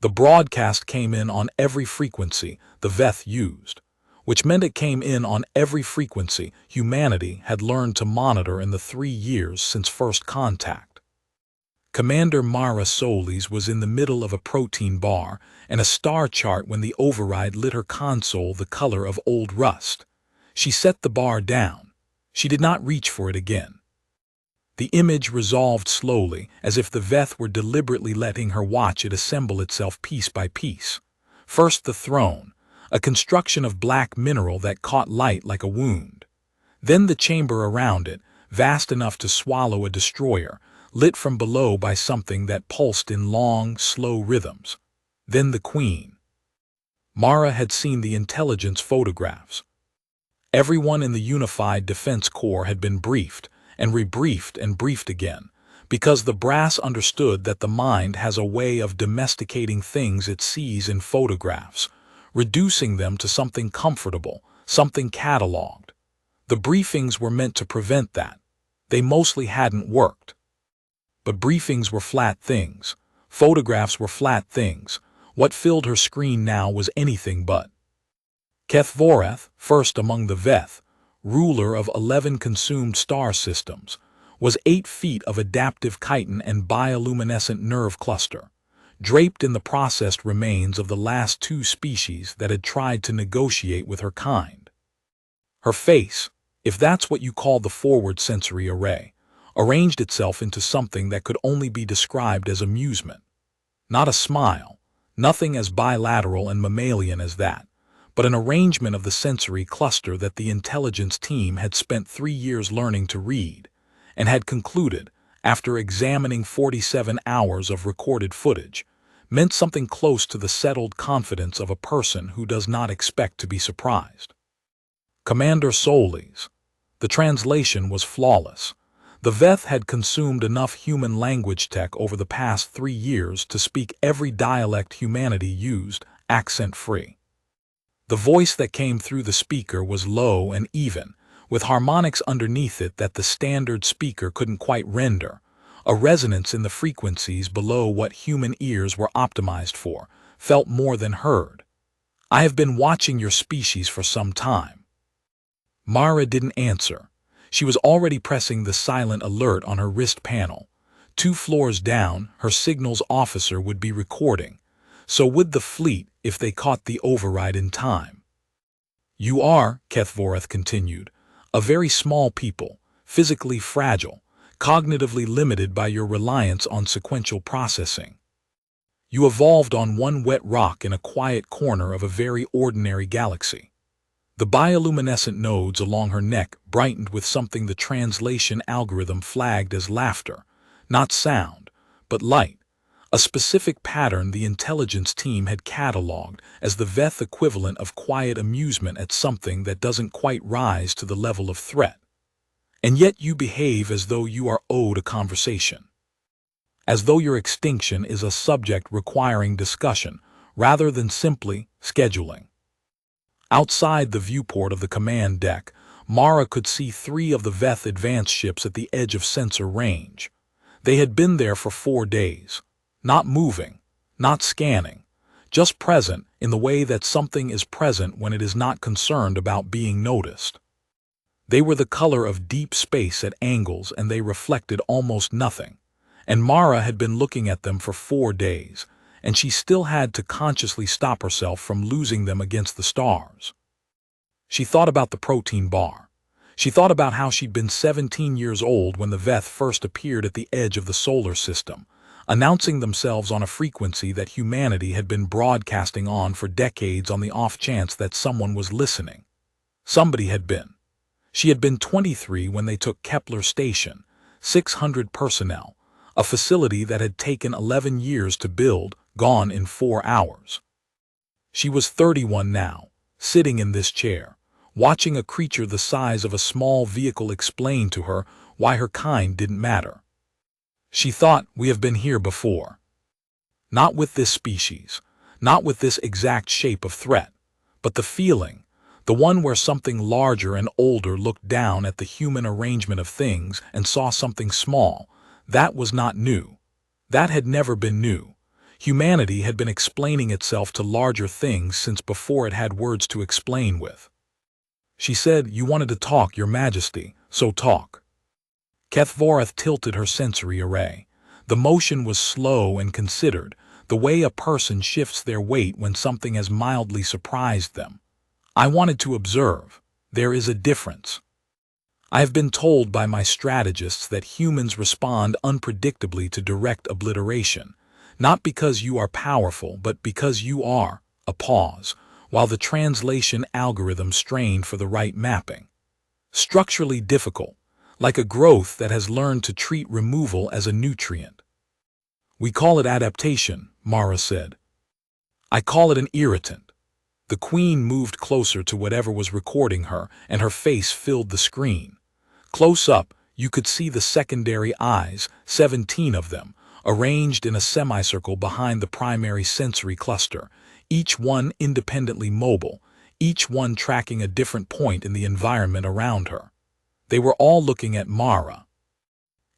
The broadcast came in on every frequency the Veth used, which meant it came in on every frequency humanity had learned to monitor in the 3 years since first contact. Commander Mara Solis was in the middle of a protein bar and a star chart when the override lit her console the color of old rust. She set the bar down. She did not reach for it again. The image resolved slowly, as if the Veth were deliberately letting her watch it assemble itself piece by piece. First the throne, a construction of black mineral that caught light like a wound. Then the chamber around it, vast enough to swallow a destroyer, lit from below by something that pulsed in long, slow rhythms. Then the queen. Mara had seen the intelligence photographs. Everyone in the Unified Defense Corps had been briefed, and rebriefed and briefed again, because the brass understood that the mind has a way of domesticating things it sees in photographs, reducing them to something comfortable, something catalogued. The briefings were meant to prevent that. They mostly hadn't worked. But briefings were flat things. Photographs were flat things. What filled her screen now was anything but. Kethvoreth, first among the Veth, ruler of 11 consumed star systems, was 8 feet of adaptive chitin and bioluminescent nerve cluster, draped in the processed remains of the last 2 species that had tried to negotiate with her kind. Her face, if that's what you call the forward sensory array, arranged itself into something that could only be described as amusement. Not a smile, nothing as bilateral and mammalian as that, but an arrangement of the sensory cluster that the intelligence team had spent 3 years learning to read, and had concluded, after examining 47 hours of recorded footage, meant something close to the settled confidence of a person who does not expect to be surprised. Commander Solis. The translation was flawless. The Veth had consumed enough human language tech over the past 3 years to speak every dialect humanity used, accent-free. The voice that came through the speaker was low and even, with harmonics underneath it that the standard speaker couldn't quite render, a resonance in the frequencies below what human ears were optimized for, felt more than heard. I have been watching your species for some time. Mara didn't answer. She was already pressing the silent alert on her wrist panel. 2 floors down, her signals officer would be recording. So would the fleet if they caught the override in time. You are, Kethvoreth continued, a very small people, physically fragile, cognitively limited by your reliance on sequential processing. You evolved on one wet rock in a quiet corner of a very ordinary galaxy. The bioluminescent nodes along her neck brightened with something the translation algorithm flagged as laughter, not sound, but light, a specific pattern the intelligence team had catalogued as the Veth equivalent of quiet amusement at something that doesn't quite rise to the level of threat. And yet you behave as though you are owed a conversation. As though your extinction is a subject requiring discussion, rather than simply scheduling. Outside the viewport of the command deck, Mara could see 3 of the Veth advance ships at the edge of sensor range. They had been there for 4 days. Not moving, not scanning, just present in the way that something is present when it is not concerned about being noticed. They were the color of deep space at angles and they reflected almost nothing. And Mara had been looking at them for 4 days, and she still had to consciously stop herself from losing them against the stars. She thought about the protein bar. She thought about how she'd been 17 years old when the Veth first appeared at the edge of the solar system, announcing themselves on a frequency that humanity had been broadcasting on for decades on the off chance that someone was listening. Somebody had been. She had been 23 when they took Kepler Station, 600 personnel, a facility that had taken 11 years to build, gone in 4 hours. She was 31 now, sitting in this chair, watching a creature the size of a small vehicle explain to her why her kind didn't matter. She thought, we have been here before. Not with this species, not with this exact shape of threat, but the feeling, the one where something larger and older looked down at the human arrangement of things and saw something small, that was not new. That had never been new. Humanity had been explaining itself to larger things since before it had words to explain with. She said, "You wanted to talk, Your Majesty, so talk." Kethvorath tilted her sensory array. The motion was slow and considered, the way a person shifts their weight when something has mildly surprised them. "I wanted to observe. There is a difference. I have been told by my strategists that humans respond unpredictably to direct obliteration, not because you are powerful, but because you are." A pause, while the translation algorithm strained for the right mapping. "Structurally difficult, like a growth that has learned to treat removal as a nutrient." "We call it adaptation," Mara said. "I call it an irritant." The Queen moved closer to whatever was recording her, and her face filled the screen. Close up, you could see the secondary eyes, 17 of them, arranged in a semicircle behind the primary sensory cluster, each one independently mobile, each one tracking a different point in the environment around her. They were all looking at Mara.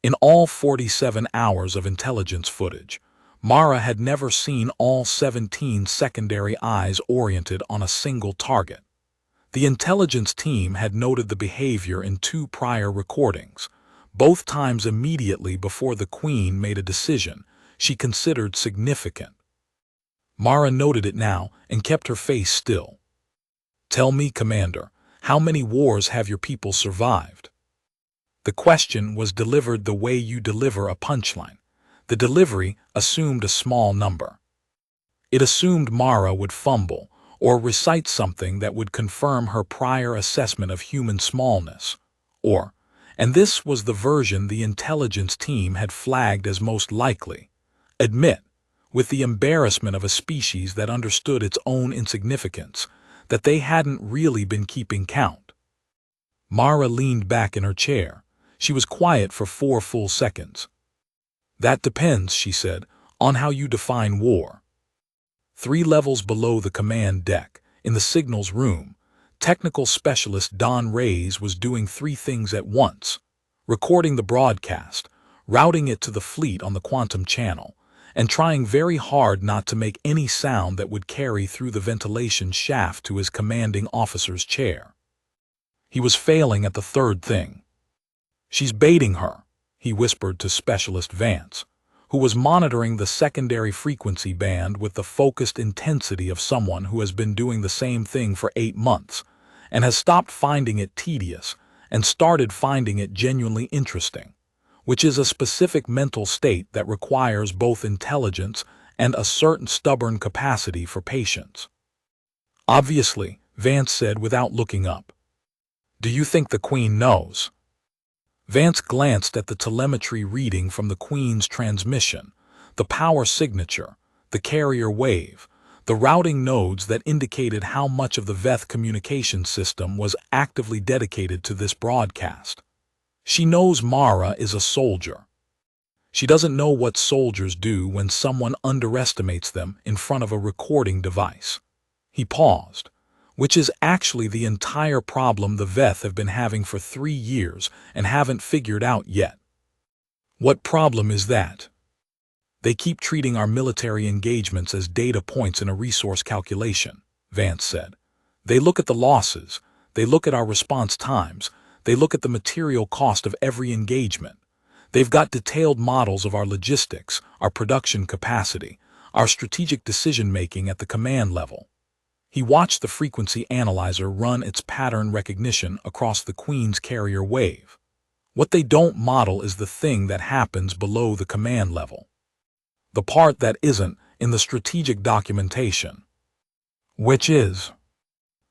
In all 47 hours of intelligence footage, Mara had never seen all 17 secondary eyes oriented on a single target. The intelligence team had noted the behavior in 2 prior recordings, both times immediately before the Queen made a decision she considered significant. Mara noted it now and kept her face still. "Tell me, Commander, how many wars have your people survived?" The question was delivered the way you deliver a punchline. The delivery assumed a small number. It assumed Mara would fumble or recite something that would confirm her prior assessment of human smallness. Or, and this was the version the intelligence team had flagged as most likely, admit, with the embarrassment of a species that understood its own insignificance, that they hadn't really been keeping count. Mara leaned back in her chair. She was quiet for 4 full seconds. "That depends," she said, "on how you define war." 3 levels below the command deck, in the signals room, technical specialist Don Reyes was doing 3 things at once: recording the broadcast, routing it to the fleet on the quantum channel, and trying very hard not to make any sound that would carry through the ventilation shaft to his commanding officer's chair. He was failing at the 3rd thing. "She's baiting her," he whispered to Specialist Vance, who was monitoring the secondary frequency band with the focused intensity of someone who has been doing the same thing for 8 months, and has stopped finding it tedious and started finding it genuinely interesting, which is a specific mental state that requires both intelligence and a certain stubborn capacity for patience. "Obviously," Vance said without looking up. "Do you think the Queen knows?" Vance glanced at the telemetry reading from the Queen's transmission, the power signature, the carrier wave, the routing nodes that indicated how much of the Veth communication system was actively dedicated to this broadcast. "She knows Mara is a soldier. She doesn't know what soldiers do when someone underestimates them in front of a recording device." He paused. "Which is actually the entire problem the Veth have been having for 3 years and haven't figured out yet." "What problem is that?" "They keep treating our military engagements as data points in a resource calculation," Vance said. "They look at the losses, they look at our response times, they look at the material cost of every engagement. They've got detailed models of our logistics, our production capacity, our strategic decision-making at the command level." He watched the frequency analyzer run its pattern recognition across the Queen's carrier wave. What they don't model is the thing that happens below the command level. The part that isn't in the strategic documentation. Which is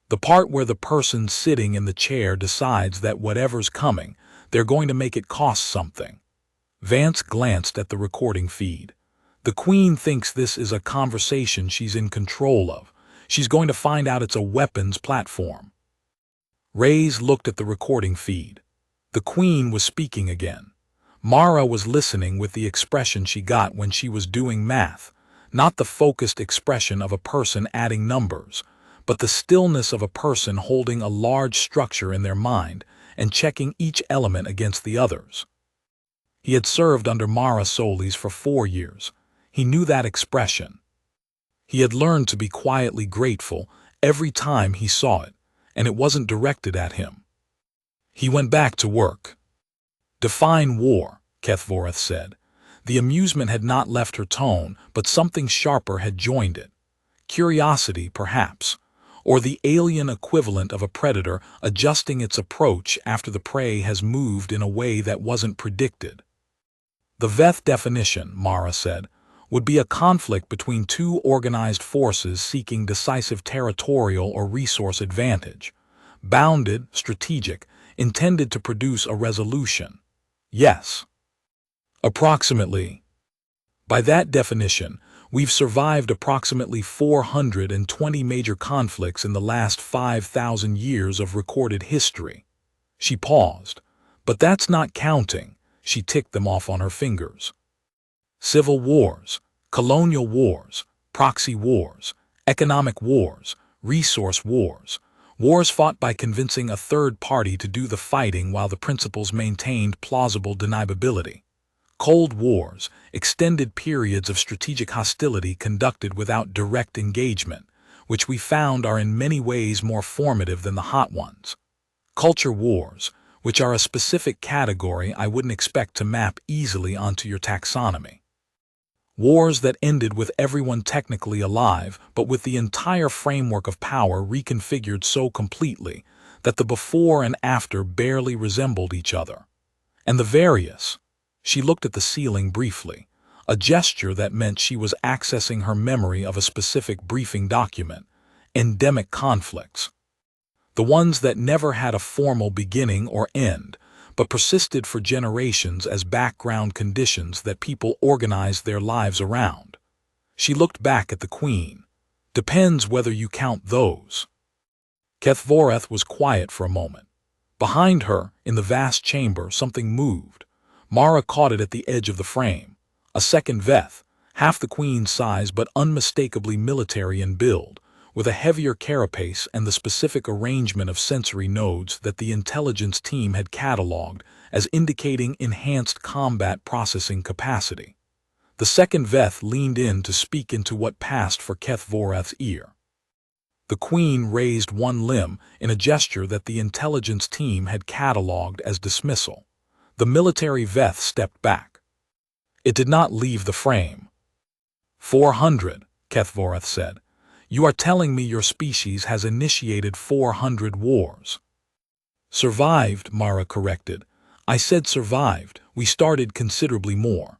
the part where the person sitting in the chair decides that whatever's coming, they're going to make it cost something. Vance glanced at the recording feed. "The Queen thinks this is a conversation she's in control of. She's going to find out it's a weapons platform." Reyes looked at the recording feed. The Queen was speaking again. Mara was listening with the expression she got when she was doing math, not the focused expression of a person adding numbers, but the stillness of a person holding a large structure in their mind and checking each element against the others. He had served under Mara Solis for 4 years. He knew that expression. He had learned to be quietly grateful every time he saw it, and it wasn't directed at him. He went back to work. "Define war," Kethvoreth said. The amusement had not left her tone, but something sharper had joined it. Curiosity, perhaps, or the alien equivalent of a predator adjusting its approach after the prey has moved in a way that wasn't predicted. The Veth definition, Mara said, would be a conflict between two organized forces seeking decisive territorial or resource advantage. Bounded, strategic, intended to produce a resolution. Yes. Approximately. By that definition, we've survived approximately 420 major conflicts in the last 5,000 years of recorded history. She paused. But that's not counting. She ticked them off on her fingers. Civil wars, colonial wars, proxy wars, economic wars, resource wars, wars fought by convincing a third party to do the fighting while the principals maintained plausible deniability. Cold wars, extended periods of strategic hostility conducted without direct engagement, which we found are in many ways more formative than the hot ones. Culture wars, which are a specific category I wouldn't expect to map easily onto your taxonomy. Wars that ended with everyone technically alive, but with the entire framework of power reconfigured so completely that the before and after barely resembled each other. And the various. She looked at the ceiling briefly, a gesture that meant she was accessing her memory of a specific briefing document. Endemic conflicts. The ones that never had a formal beginning or end, but persisted for generations as background conditions that people organized their lives around. She looked back at the Queen. Depends whether you count those. Kethvoreth was quiet for a moment. Behind her, in the vast chamber, something moved. Mara caught it at the edge of the frame. A second Veth, half the Queen's size but unmistakably military in build, with a heavier carapace and the specific arrangement of sensory nodes that the intelligence team had catalogued as indicating enhanced combat processing capacity. The second Veth leaned in to speak into what passed for Kethvoreth's ear. The Queen raised one limb in a gesture that the intelligence team had catalogued as dismissal. The military Veth stepped back. It did not leave the frame. 400, Kethvoreth said. You are telling me your species has initiated 400 wars. Survived, Mara corrected. I said survived. We started considerably more.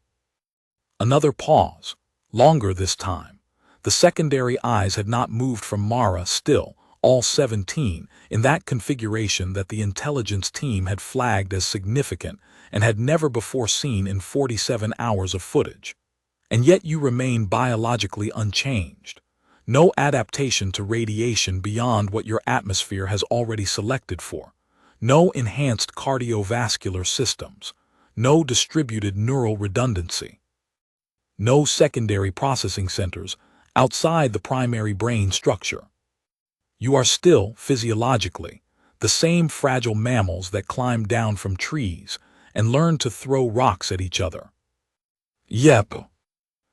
Another pause. Longer this time. The secondary eyes had not moved from Mara still, all 17, in that configuration that the intelligence team had flagged as significant and had never before seen in 47 hours of footage. And yet you remain biologically unchanged. No adaptation to radiation beyond what your atmosphere has already selected for. No enhanced cardiovascular systems. No distributed neural redundancy. No secondary processing centers outside the primary brain structure. You are still, physiologically, the same fragile mammals that climbed down from trees and learned to throw rocks at each other. Yep.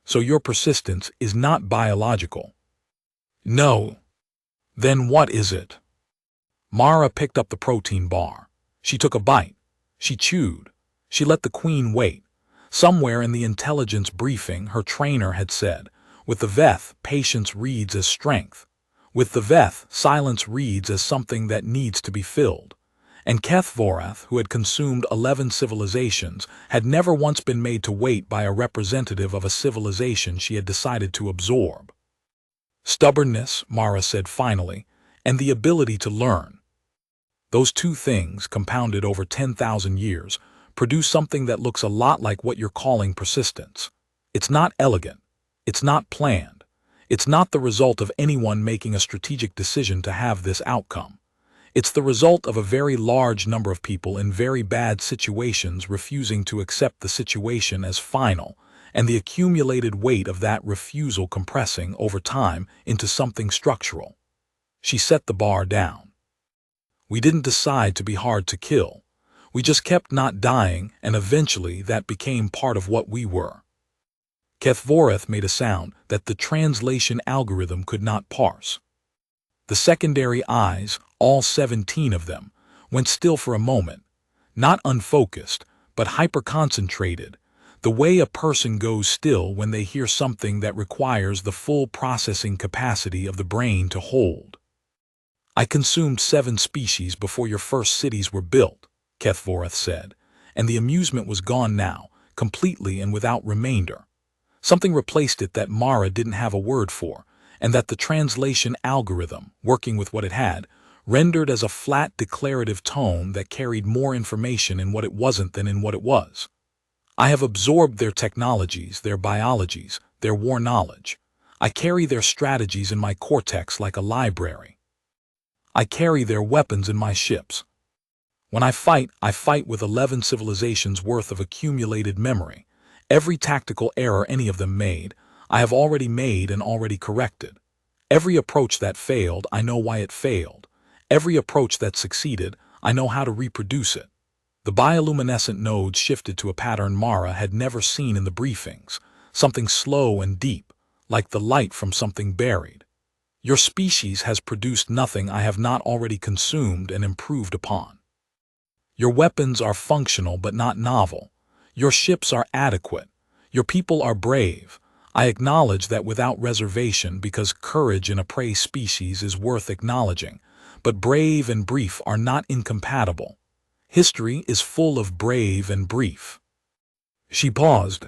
So your persistence is not biological. No. Then what is it? Mara picked up the protein bar. She took a bite. She chewed. She let the Queen wait. Somewhere in the intelligence briefing, her trainer had said, with the Veth, patience reads as strength. With the Veth, silence reads as something that needs to be filled. And Kethvoreth, who had consumed 11 civilizations, had never once been made to wait by a representative of a civilization she had decided to absorb. Stubbornness, Mara said finally, and the ability to learn. Those two things, compounded over 10,000 years, produce something that looks a lot like what you're calling persistence. It's not elegant. It's not planned. It's not the result of anyone making a strategic decision to have this outcome. It's the result of a very large number of people in very bad situations refusing to accept the situation as final, and the accumulated weight of that refusal compressing over time into something structural. She set the bar down. We didn't decide to be hard to kill. We just kept not dying, and eventually that became part of what we were. Kethvoreth made a sound that the translation algorithm could not parse. The secondary eyes, all 17 of them, went still for a moment, not unfocused, but hyper-concentrated, the way a person goes still when they hear something that requires the full processing capacity of the brain to hold. I consumed 7 species before your first cities were built, Kethvoreth said, and the amusement was gone now, completely and without remainder. Something replaced it that Mara didn't have a word for, and that the translation algorithm, working with what it had, rendered as a flat declarative tone that carried more information in what it wasn't than in what it was. I have absorbed their technologies, their biologies, their war knowledge. I carry their strategies in my cortex like a library. I carry their weapons in my ships. When I fight with 11 civilizations worth of accumulated memory. Every tactical error any of them made, I have already made and already corrected. Every approach that failed, I know why it failed. Every approach that succeeded, I know how to reproduce it. The bioluminescent nodes shifted to a pattern Mara had never seen in the briefings, something slow and deep, like the light from something buried. Your species has produced nothing I have not already consumed and improved upon. Your weapons are functional but not novel. Your ships are adequate. Your people are brave. I acknowledge that without reservation because courage in a prey species is worth acknowledging, but brave and brief are not incompatible. History is full of brave and brief. She paused.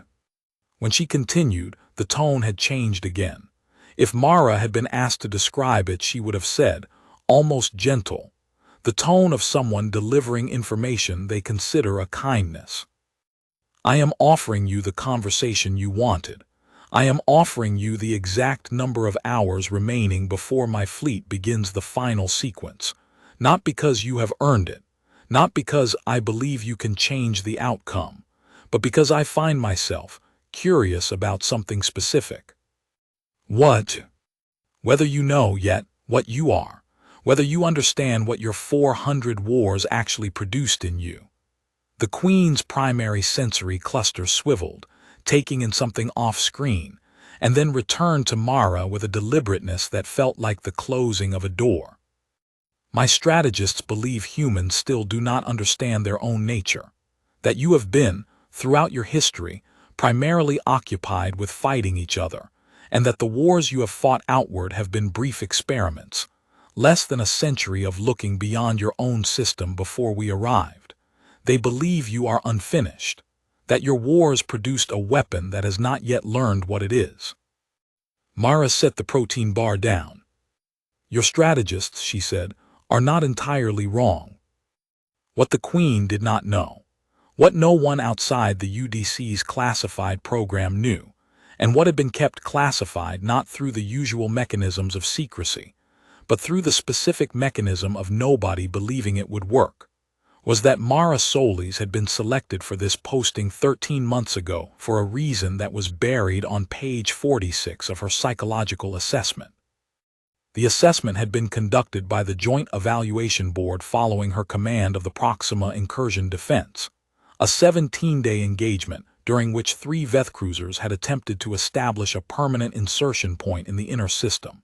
When she continued, the tone had changed again. If Mara had been asked to describe it, she would have said, almost gentle, the tone of someone delivering information they consider a kindness. I am offering you the conversation you wanted. I am offering you the exact number of hours remaining before my fleet begins the final sequence, not because you have earned it, not because I believe you can change the outcome, but because I find myself curious about something specific. What? Whether you know yet what you are, whether you understand what your 400 wars actually produced in you. The Queen's primary sensory cluster swiveled, taking in something off-screen, and then returned to Mara with a deliberateness that felt like the closing of a door. My strategists believe humans still do not understand their own nature, that you have been, throughout your history, primarily occupied with fighting each other, and that the wars you have fought outward have been brief experiments, less than a century of looking beyond your own system before we arrived. They believe you are unfinished, that your wars produced a weapon that has not yet learned what it is. Mara set the protein bar down. Your strategists, she said, are not entirely wrong. What the Queen did not know, what no one outside the UDC's classified program knew, and what had been kept classified not through the usual mechanisms of secrecy, but through the specific mechanism of nobody believing it would work, was that Mara Solis had been selected for this posting 13 months ago for a reason that was buried on page 46 of her psychological assessment. The assessment had been conducted by the Joint Evaluation Board following her command of the Proxima Incursion Defense, a 17-day engagement during which 3 Veth cruisers had attempted to establish a permanent insertion point in the inner system,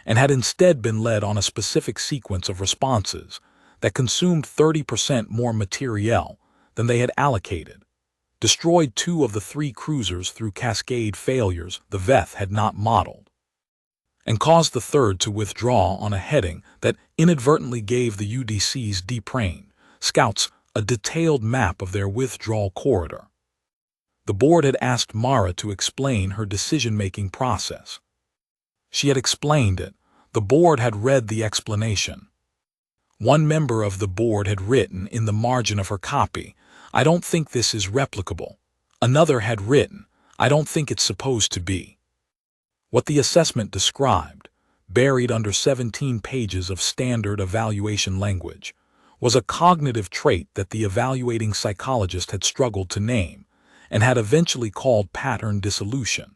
and had instead been led on a specific sequence of responses that consumed 30% more materiel than they had allocated, destroyed 2 of the 3 cruisers through cascade failures the Veth had not modeled, and caused the 3rd to withdraw on a heading that inadvertently gave the UDC's detrained scouts a detailed map of their withdrawal corridor. The board had asked Mara to explain her decision-making process. She had explained it. The board had read the explanation. One member of the board had written in the margin of her copy, "I don't think this is replicable." Another had written, "I don't think it's supposed to be." What the assessment described, buried under 17 pages of standard evaluation language, was a cognitive trait that the evaluating psychologist had struggled to name and had eventually called pattern dissolution.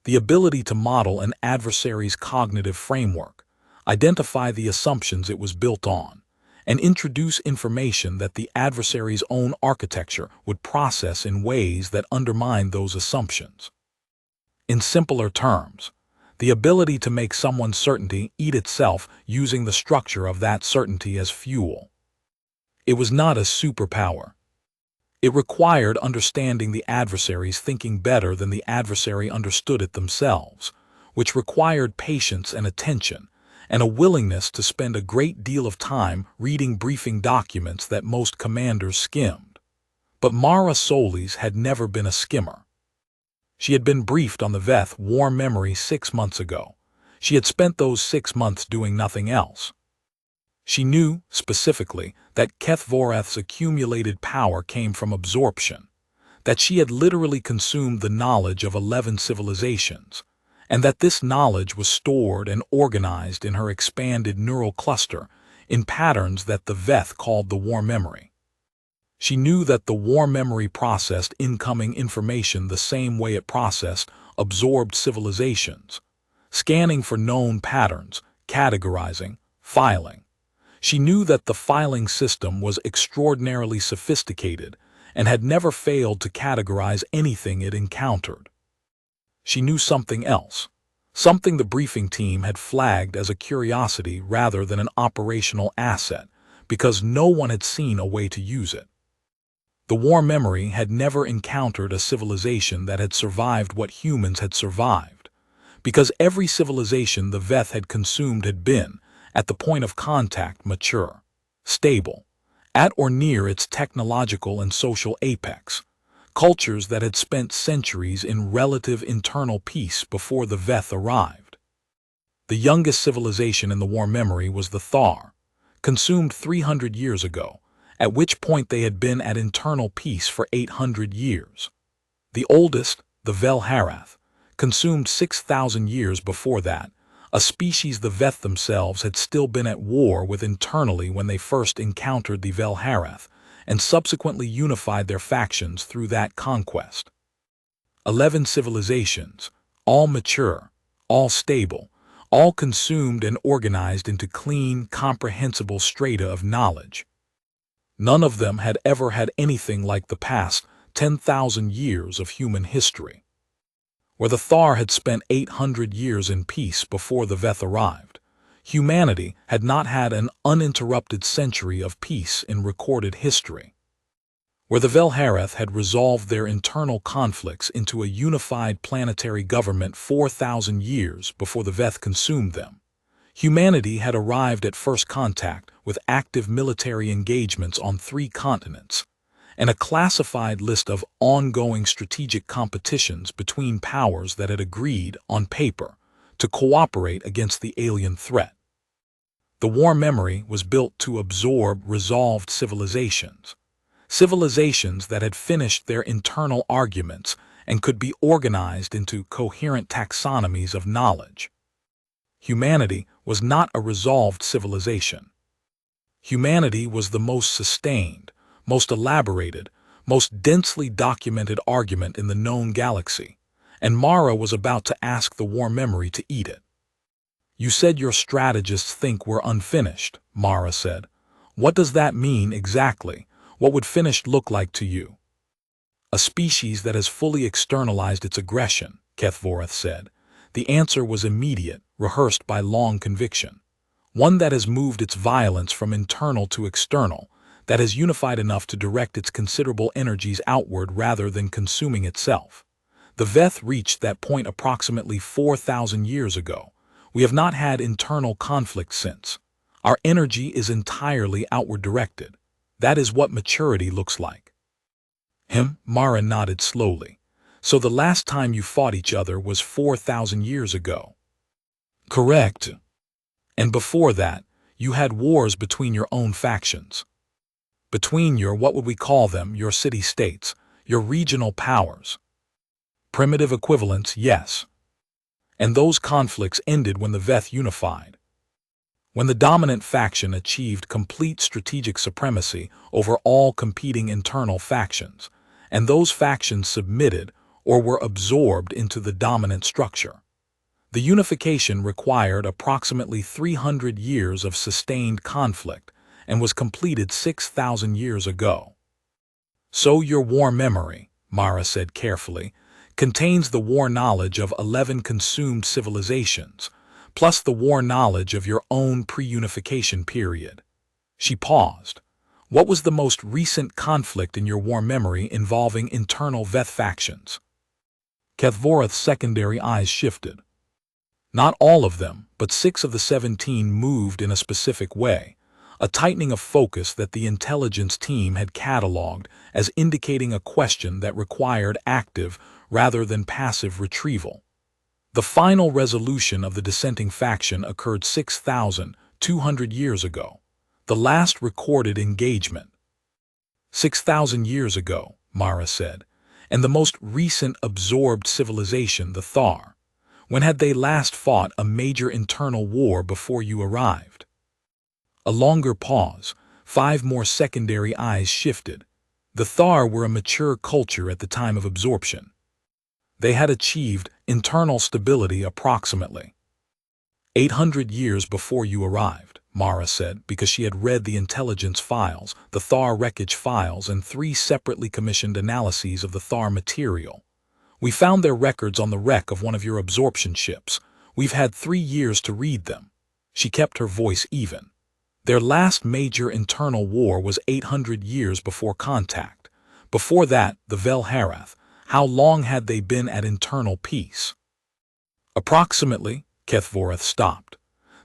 The ability to model an adversary's cognitive framework, identify the assumptions it was built on, and introduce information that the adversary's own architecture would process in ways that undermine those assumptions. In simpler terms, the ability to make someone's certainty eat itself using the structure of that certainty as fuel. It was not a superpower. It required understanding the adversary's thinking better than the adversary understood it themselves, which required patience and attention, and a willingness to spend a great deal of time reading briefing documents that most commanders skimmed. But Mara Solis had never been a skimmer. She had been briefed on the Veth war memory 6 months ago. She had spent those 6 months doing nothing else. She knew, specifically, that Kethvoreth's accumulated power came from absorption, that she had literally consumed the knowledge of 11 civilizations, and that this knowledge was stored and organized in her expanded neural cluster in patterns that the Veth called the war memory. She knew that the war memory processed incoming information the same way it processed absorbed civilizations, scanning for known patterns, categorizing, filing. She knew that the filing system was extraordinarily sophisticated and had never failed to categorize anything it encountered. She knew something else, something the briefing team had flagged as a curiosity rather than an operational asset, because no one had seen a way to use it. The war memory had never encountered a civilization that had survived what humans had survived, because every civilization the Veth had consumed had been, at the point of contact, mature, stable, at or near its technological and social apex, cultures that had spent centuries in relative internal peace before the Veth arrived. The youngest civilization in the war memory was the Thar, consumed 300 years ago, at which point they had been at internal peace for 800 years. The oldest, the Velharath, consumed 6,000 years before that, a species the Veth themselves had still been at war with internally when they first encountered the Velharath, and subsequently unified their factions through that conquest. 11 civilizations, all mature, all stable, all consumed and organized into clean, comprehensible strata of knowledge. None of them had ever had anything like the past 10,000 years of human history. Where the Thar had spent 800 years in peace before the Veth arrived, humanity had not had an uninterrupted century of peace in recorded history. Where the Velharath had resolved their internal conflicts into a unified planetary government 4,000 years before the Veth consumed them, humanity had arrived at first contact with active military engagements on 3 continents, and a classified list of ongoing strategic competitions between powers that had agreed, on paper, to cooperate against the alien threat. The war memory was built to absorb resolved civilizations, civilizations that had finished their internal arguments and could be organized into coherent taxonomies of knowledge. Humanity was not a resolved civilization. Humanity was the most sustained, most elaborated, most densely documented argument in the known galaxy, and Mara was about to ask the war memory to eat it. "You said your strategists think we're unfinished," Mara said. "What does that mean exactly? What would finished look like to you?" "A species that has fully externalized its aggression," Kethvoreth said. The answer was immediate, rehearsed by long conviction. One that has moved its violence from internal to external, that has unified enough to direct its considerable energies outward rather than consuming itself. The Veth reached that point approximately 4,000 years ago. We have not had internal conflict since. Our energy is entirely outward directed. That is what maturity looks like. Mara nodded slowly. "So the last time you fought each other was 4,000 years ago." "Correct. And before that, you had wars between your own factions. Between your, what would we call them, your city-states, your regional powers. Primitive equivalents, yes. And those conflicts ended when the Veth unified. When the dominant faction achieved complete strategic supremacy over all competing internal factions, and those factions submitted or were absorbed into the dominant structure. The unification required approximately 300 years of sustained conflict and was completed 6,000 years ago. "So your war memory," Mara said carefully, contains the war knowledge of 11 consumed civilizations, plus the war knowledge of your own pre-unification period. She paused. What was the most recent conflict in your war memory involving internal Veth factions? Kethvorath's secondary eyes shifted. Not all of them, but 6 of the 17 moved in a specific way, a tightening of focus that the intelligence team had cataloged as indicating a question that required active rather than passive retrieval. The final resolution of the dissenting faction occurred 6,200 years ago, the last recorded engagement. 6,000 years ago, Mara said, and the most recent absorbed civilization, the Thar. When had they last fought a major internal war before you arrived? A longer pause, 5 more secondary eyes shifted. The Thar were a mature culture at the time of absorption. They had achieved internal stability approximately 800 years before you arrived, Mara said, because she had read the intelligence files, the Thar wreckage files, and 3 separately commissioned analyses of the Thar material. We found their records on the wreck of one of your absorption ships. We've had 3 years to read them. She kept her voice even. Their last major internal war was 800 years before contact. Before that, the Velharath. How long had they been at internal peace? Approximately, Kethvorath stopped.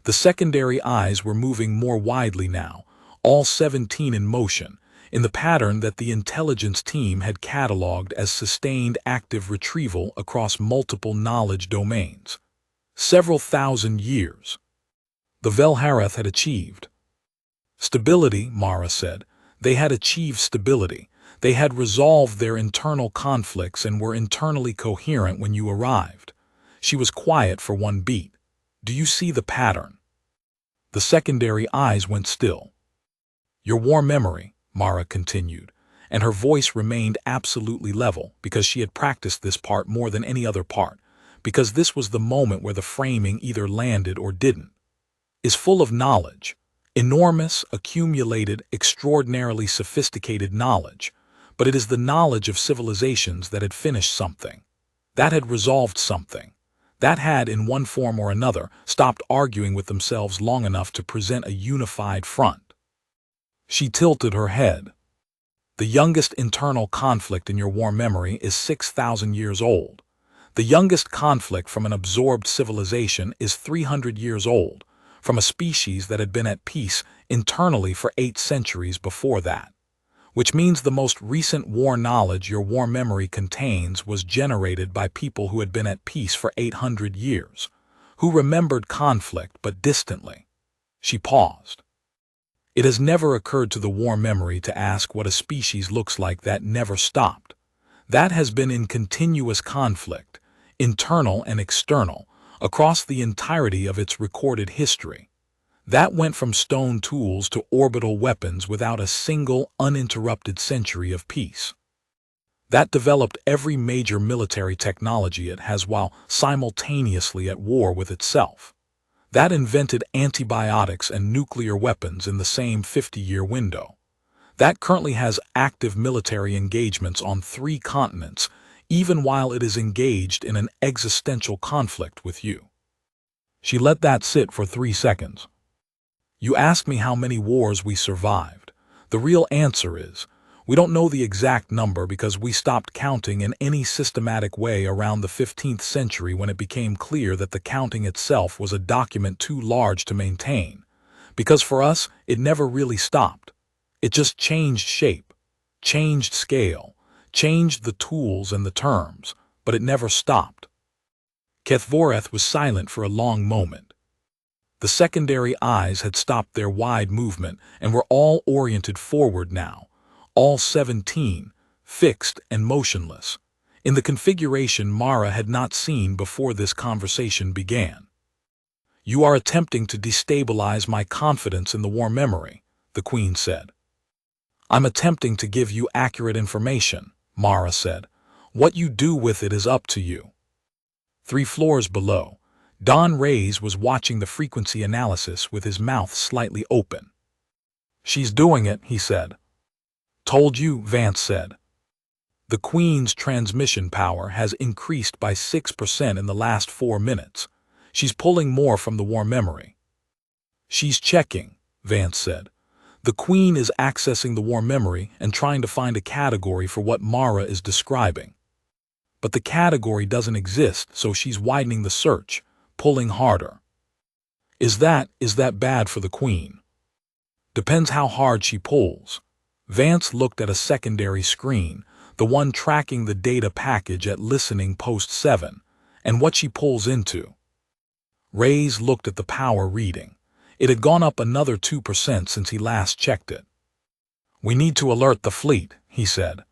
The secondary eyes were moving more widely now, all 17 in motion, in the pattern that the intelligence team had cataloged as sustained active retrieval across multiple knowledge domains. Several thousand years. The Velharath had achieved stability, Mara said. They had achieved stability. They had resolved their internal conflicts and were internally coherent when you arrived. She was quiet for one beat. Do you see the pattern? The secondary eyes went still. Your war memory, Mara continued, and her voice remained absolutely level because she had practiced this part more than any other part, because this was the moment where the framing either landed or didn't, is full of knowledge, enormous, accumulated, extraordinarily sophisticated knowledge, but it is the knowledge of civilizations that had finished something, that had resolved something, that had, in one form or another, stopped arguing with themselves long enough to present a unified front. She tilted her head. The youngest internal conflict in your war memory is 6,000 years old. The youngest conflict from an absorbed civilization is 300 years old, from a species that had been at peace internally for 8 centuries before that. Which means the most recent war knowledge your war memory contains was generated by people who had been at peace for 800 years, who remembered conflict but distantly. She paused. It has never occurred to the war memory to ask what a species looks like that never stopped. That has been in continuous conflict, internal and external, across the entirety of its recorded history. That went from stone tools to orbital weapons without a single uninterrupted century of peace. That developed every major military technology it has while simultaneously at war with itself. That invented antibiotics and nuclear weapons in the same 50-year window. That currently has active military engagements on 3 continents, even while it is engaged in an existential conflict with you. She let that sit for 3 seconds. You ask me how many wars we survived. The real answer is, we don't know the exact number because we stopped counting in any systematic way around the 15th century when it became clear that the counting itself was a document too large to maintain. Because for us, it never really stopped. It just changed shape, changed scale, changed the tools and the terms, but it never stopped. Kethvorath was silent for a long moment. The secondary eyes had stopped their wide movement and were all oriented forward now, all 17, fixed and motionless, in the configuration Mara had not seen before this conversation began. You are attempting to destabilize my confidence in the war memory, the Queen said. I'm attempting to give you accurate information, Mara said. What you do with it is up to you. 3 floors below, Don Reyes was watching the frequency analysis with his mouth slightly open. She's doing it, he said. Told you, Vance said. The Queen's transmission power has increased by 6% in the last 4 minutes. She's pulling more from the war memory. She's checking, Vance said. The Queen is accessing the war memory and trying to find a category for what Mara is describing. But the category doesn't exist, so she's widening the search, pulling harder. Is that bad for the Queen? Depends how hard she pulls. Vance looked at a secondary screen, the one tracking the data package at listening post 7, and what she pulls into. Reyes looked at the power reading. It had gone up another 2% since he last checked it. We need to alert the fleet, he said.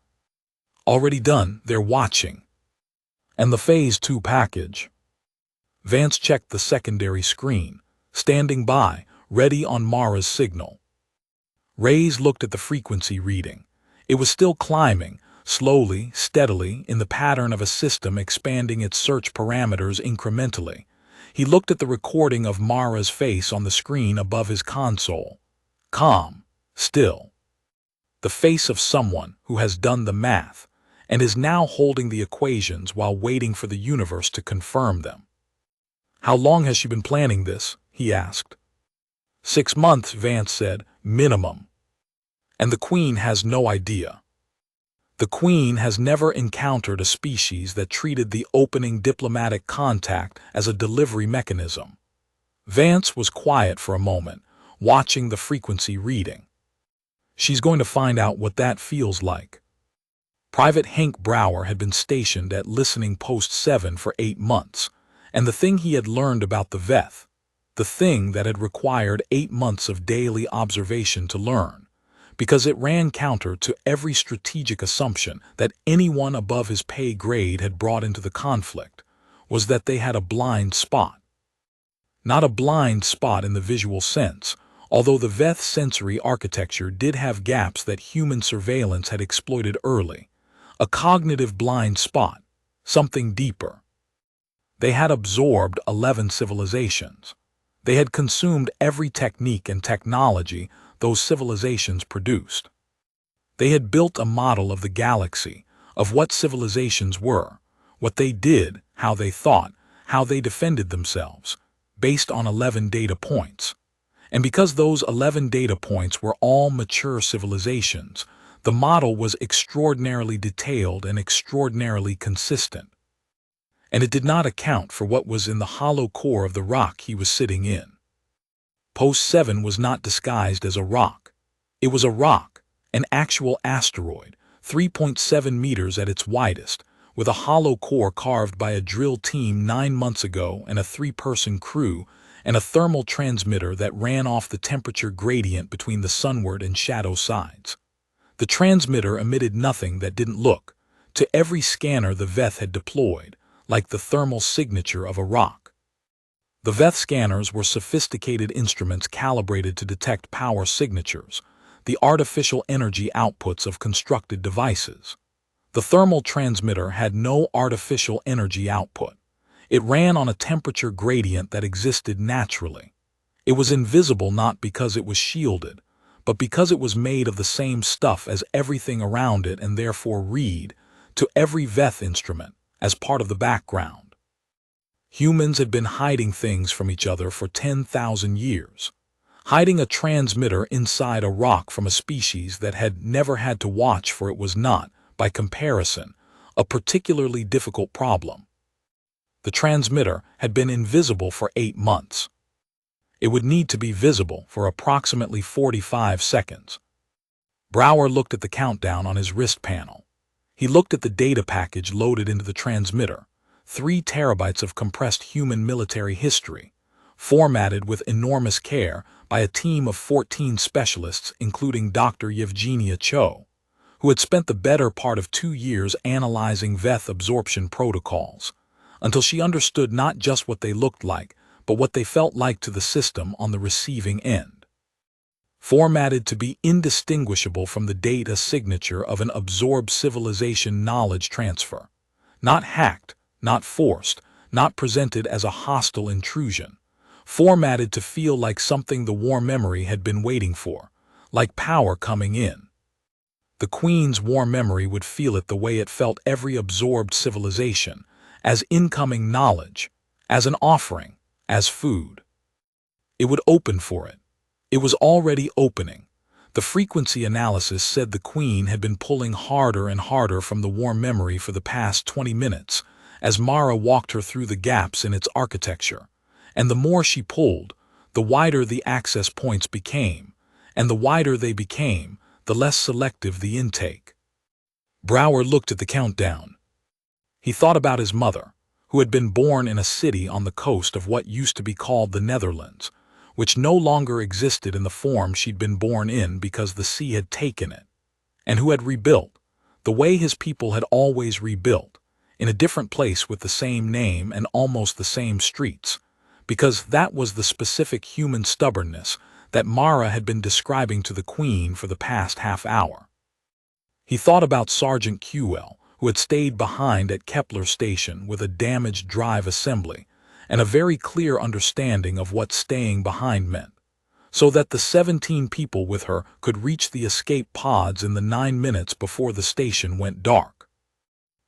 Already done, they're watching. And the Phase 2 package. Vance checked the secondary screen, standing by, ready on Mara's signal. Reyes looked at the frequency reading. It was still climbing, slowly, steadily, in the pattern of a system expanding its search parameters incrementally. He looked at the recording of Mara's face on the screen above his console. Calm, still. The face of someone who has done the math and is now holding the equations while waiting for the universe to confirm them. How long has she been planning this? He asked. 6 months, Vance said, minimum. And the Queen has no idea. The Queen has never encountered a species that treated the opening diplomatic contact as a delivery mechanism. Vance was quiet for a moment, watching the frequency reading. She's going to find out what that feels like. Private Hank Brower had been stationed at listening post 7 for 8 months, and the thing he had learned about the Veth, the thing that had required 8 months of daily observation to learn, because it ran counter to every strategic assumption that anyone above his pay grade had brought into the conflict, was that they had a blind spot. Not a blind spot in the visual sense, although the Veth sensory architecture did have gaps that human surveillance had exploited early. A cognitive blind spot, something deeper. They had absorbed 11 civilizations. They had consumed every technique and technology those civilizations produced. They had built a model of the galaxy, of what civilizations were, what they did, how they thought, how they defended themselves, based on 11 data points. And because those 11 data points were all mature civilizations, the model was extraordinarily detailed and extraordinarily consistent. And it did not account for what was in the hollow core of the rock he was sitting in. Post 7 was not disguised as a rock. It was a rock, an actual asteroid, 3.7 meters at its widest, with a hollow core carved by a drill team 9 months ago and a 3-person crew, and a thermal transmitter that ran off the temperature gradient between the sunward and shadow sides. The transmitter emitted nothing that didn't look, to every scanner the Veth had deployed, like the thermal signature of a rock. The Veth scanners were sophisticated instruments calibrated to detect power signatures, the artificial energy outputs of constructed devices. The thermal transmitter had no artificial energy output. It ran on a temperature gradient that existed naturally. It was invisible not because it was shielded, but because it was made of the same stuff as everything around it and therefore read, to every Veth instrument, as part of the background. Humans had been hiding things from each other for 10,000 years. Hiding a transmitter inside a rock from a species that had never had to watch for it was not, by comparison, a particularly difficult problem. The transmitter had been invisible for 8 months. It would need to be visible for approximately 45 seconds. Brower looked at the countdown on his wrist panel. He looked at the data package loaded into the transmitter. 3 terabytes of compressed human military history, formatted with enormous care by a team of 14 specialists including Dr. Yevgenia Cho, who had spent the better part of 2 years analyzing Veth absorption protocols, until she understood not just what they looked like, but what they felt like to the system on the receiving end. Formatted to be indistinguishable from the data signature of an absorbed civilization knowledge transfer, not hacked, not forced, not presented as a hostile intrusion, formatted to feel like something the war memory had been waiting for, like power coming in. The Queen's war memory would feel it the way it felt every absorbed civilization, as incoming knowledge, as an offering, as food. It would open for it. It was already opening. The frequency analysis said the Queen had been pulling harder and harder from the war memory for the past 20 minutes, as Mara walked her through the gaps in its architecture. And the more she pulled, the wider the access points became, and the wider they became, the less selective the intake. Brouwer looked at the countdown. He thought about his mother, who had been born in a city on the coast of what used to be called the Netherlands, which no longer existed in the form she'd been born in because the sea had taken it, and who had rebuilt, the way his people had always rebuilt, in a different place with the same name and almost the same streets, because that was the specific human stubbornness that Mara had been describing to the Queen for the past half hour. He thought about Sergeant Quell, who had stayed behind at Kepler Station with a damaged drive assembly and a very clear understanding of what staying behind meant, so that the 17 people with her could reach the escape pods in the 9 minutes before the station went dark.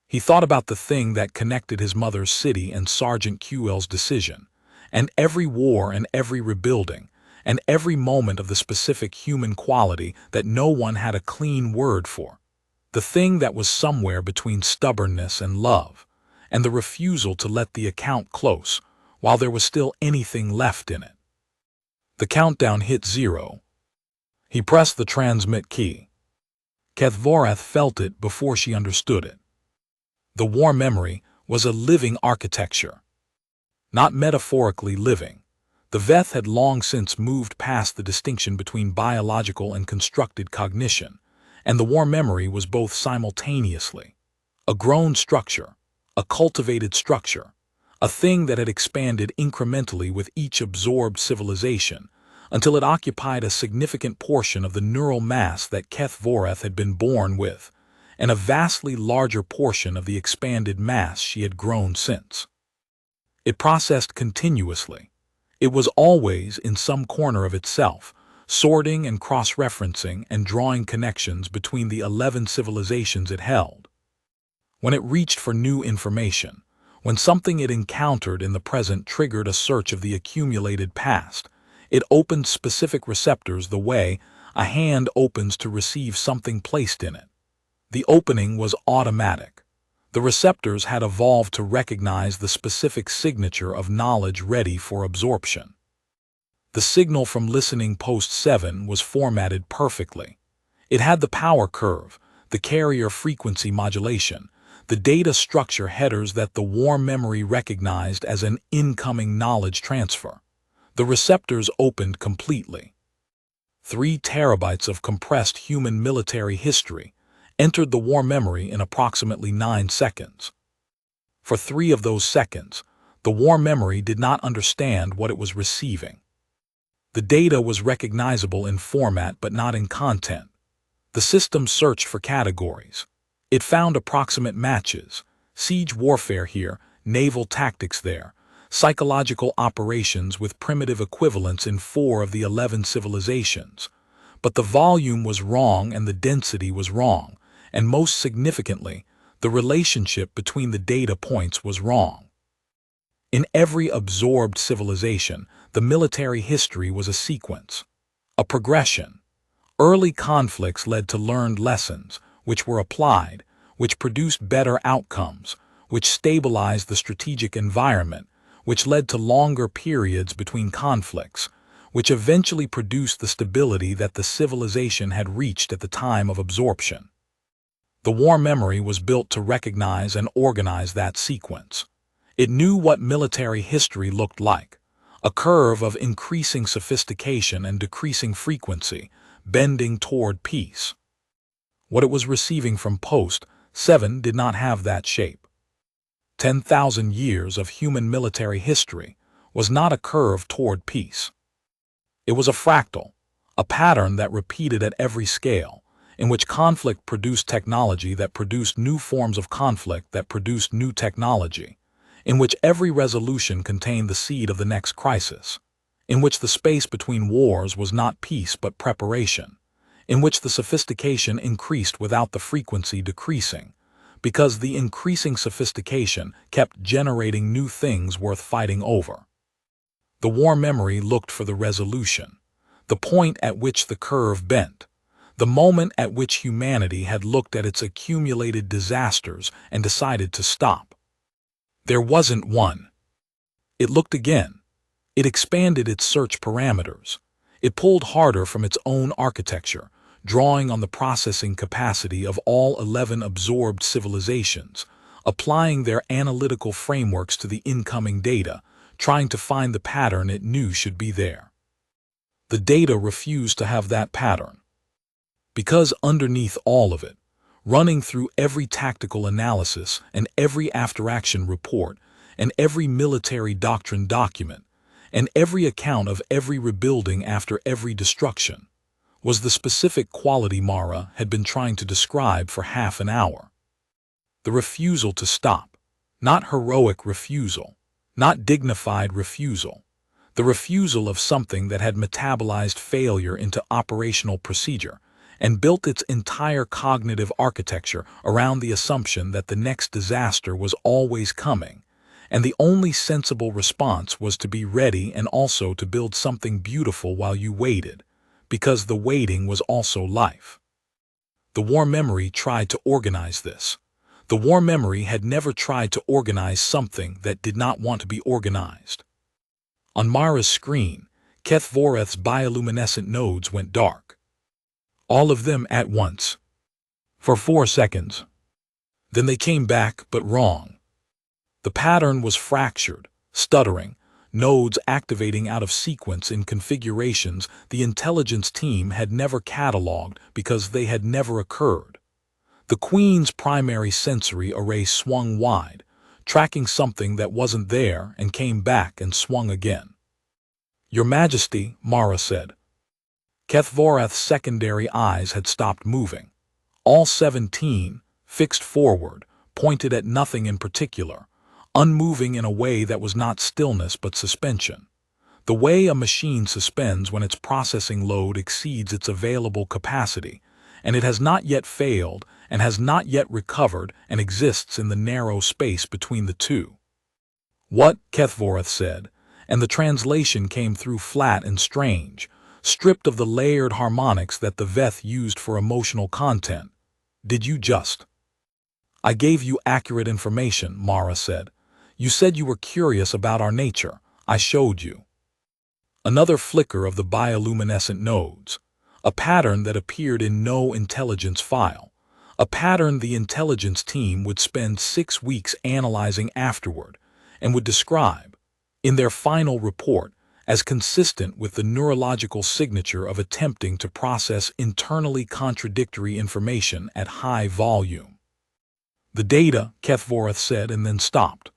He thought about the thing that connected his mother's city and Sergeant Quell's decision, and every war and every rebuilding, and every moment of the specific human quality that no one had a clean word for, the thing that was somewhere between stubbornness and love, and the refusal to let the account close while there was still anything left in it. The countdown hit 0. He pressed the transmit key. Kethvorath felt it before she understood it. The war memory was a living architecture. Not metaphorically living. The Veth had long since moved past the distinction between biological and constructed cognition, and the war memory was both simultaneously. A grown structure, a cultivated structure, a thing that had expanded incrementally with each absorbed civilization, until it occupied a significant portion of the neural mass that Kethvorath had been born with, and a vastly larger portion of the expanded mass she had grown since. It processed continuously. It was always in some corner of itself, sorting and cross-referencing and drawing connections between the 11 civilizations it held. When it reached for new information, when something it encountered in the present triggered a search of the accumulated past, it opened specific receptors the way a hand opens to receive something placed in it. The opening was automatic. The receptors had evolved to recognize the specific signature of knowledge ready for absorption. The signal from listening post 7 was formatted perfectly. It had the power curve, the carrier frequency modulation, the data structure headers that the war memory recognized as an incoming knowledge transfer. The receptors opened completely. 3 terabytes of compressed human military history entered the war memory in approximately 9 seconds. For 3 of those seconds, the war memory did not understand what it was receiving. The data was recognizable in format but not in content. The system searched for categories. It found approximate matches, siege warfare here, naval tactics there, psychological operations with primitive equivalents in 4 of the 11 civilizations. But the volume was wrong and the density was wrong. And most significantly, the relationship between the data points was wrong. In every absorbed civilization, the military history was a sequence, a progression. Early conflicts led to learned lessons, which were applied, which produced better outcomes, which stabilized the strategic environment, which led to longer periods between conflicts, which eventually produced the stability that the civilization had reached at the time of absorption. The war memory was built to recognize and organize that sequence. It knew what military history looked like, a curve of increasing sophistication and decreasing frequency, bending toward peace. What it was receiving from Post 7 did not have that shape. 10,000 years of human military history was not a curve toward peace. It was a fractal, a pattern that repeated at every scale, in which conflict produced technology that produced new forms of conflict that produced new technology, in which every resolution contained the seed of the next crisis, in which the space between wars was not peace but preparation, in which the sophistication increased without the frequency decreasing, because the increasing sophistication kept generating new things worth fighting over. The war memory looked for the resolution, the point at which the curve bent, the moment at which humanity had looked at its accumulated disasters and decided to stop. There wasn't one. It looked again. It expanded its search parameters. It pulled harder from its own architecture, drawing on the processing capacity of all 11 absorbed civilizations, applying their analytical frameworks to the incoming data, trying to find the pattern it knew should be there. The data refused to have that pattern. Because underneath all of it, running through every tactical analysis and every after-action report and every military doctrine document and every account of every rebuilding after every destruction, was the specific quality Mara had been trying to describe for half an hour. The refusal to stop. Not heroic refusal. Not dignified refusal. The refusal of something that had metabolized failure into operational procedure and built its entire cognitive architecture around the assumption that the next disaster was always coming, and the only sensible response was to be ready and also to build something beautiful while you waited, because the waiting was also life. The war memory tried to organize this. The war memory had never tried to organize something that did not want to be organized. On Mara's screen, Kethvoreth's bioluminescent nodes went dark. All of them at once. For 4 seconds. Then they came back, but wrong. The pattern was fractured, stuttering, nodes activating out of sequence in configurations the intelligence team had never cataloged because they had never occurred. The Queen's primary sensory array swung wide, tracking something that wasn't there, and came back and swung again. "Your Majesty," Mara said. Kethvoreth's secondary eyes had stopped moving. All 17, fixed forward, pointed at nothing in particular, unmoving in a way that was not stillness but suspension. The way a machine suspends when its processing load exceeds its available capacity, and it has not yet failed and has not yet recovered and exists in the narrow space between the two. "What?" Kethvoreth said, and the translation came through flat and strange, stripped of the layered harmonics that the Veth used for emotional content. "Did you just—" "I gave you accurate information," Mara said. "You said you were curious about our nature. I showed you." Another flicker of the bioluminescent nodes. A pattern that appeared in no intelligence file. A pattern the intelligence team would spend 6 weeks analyzing afterward and would describe, in their final report, as consistent with the neurological signature of attempting to process internally contradictory information at high volume. "The data," Kethvoreth said, and then stopped.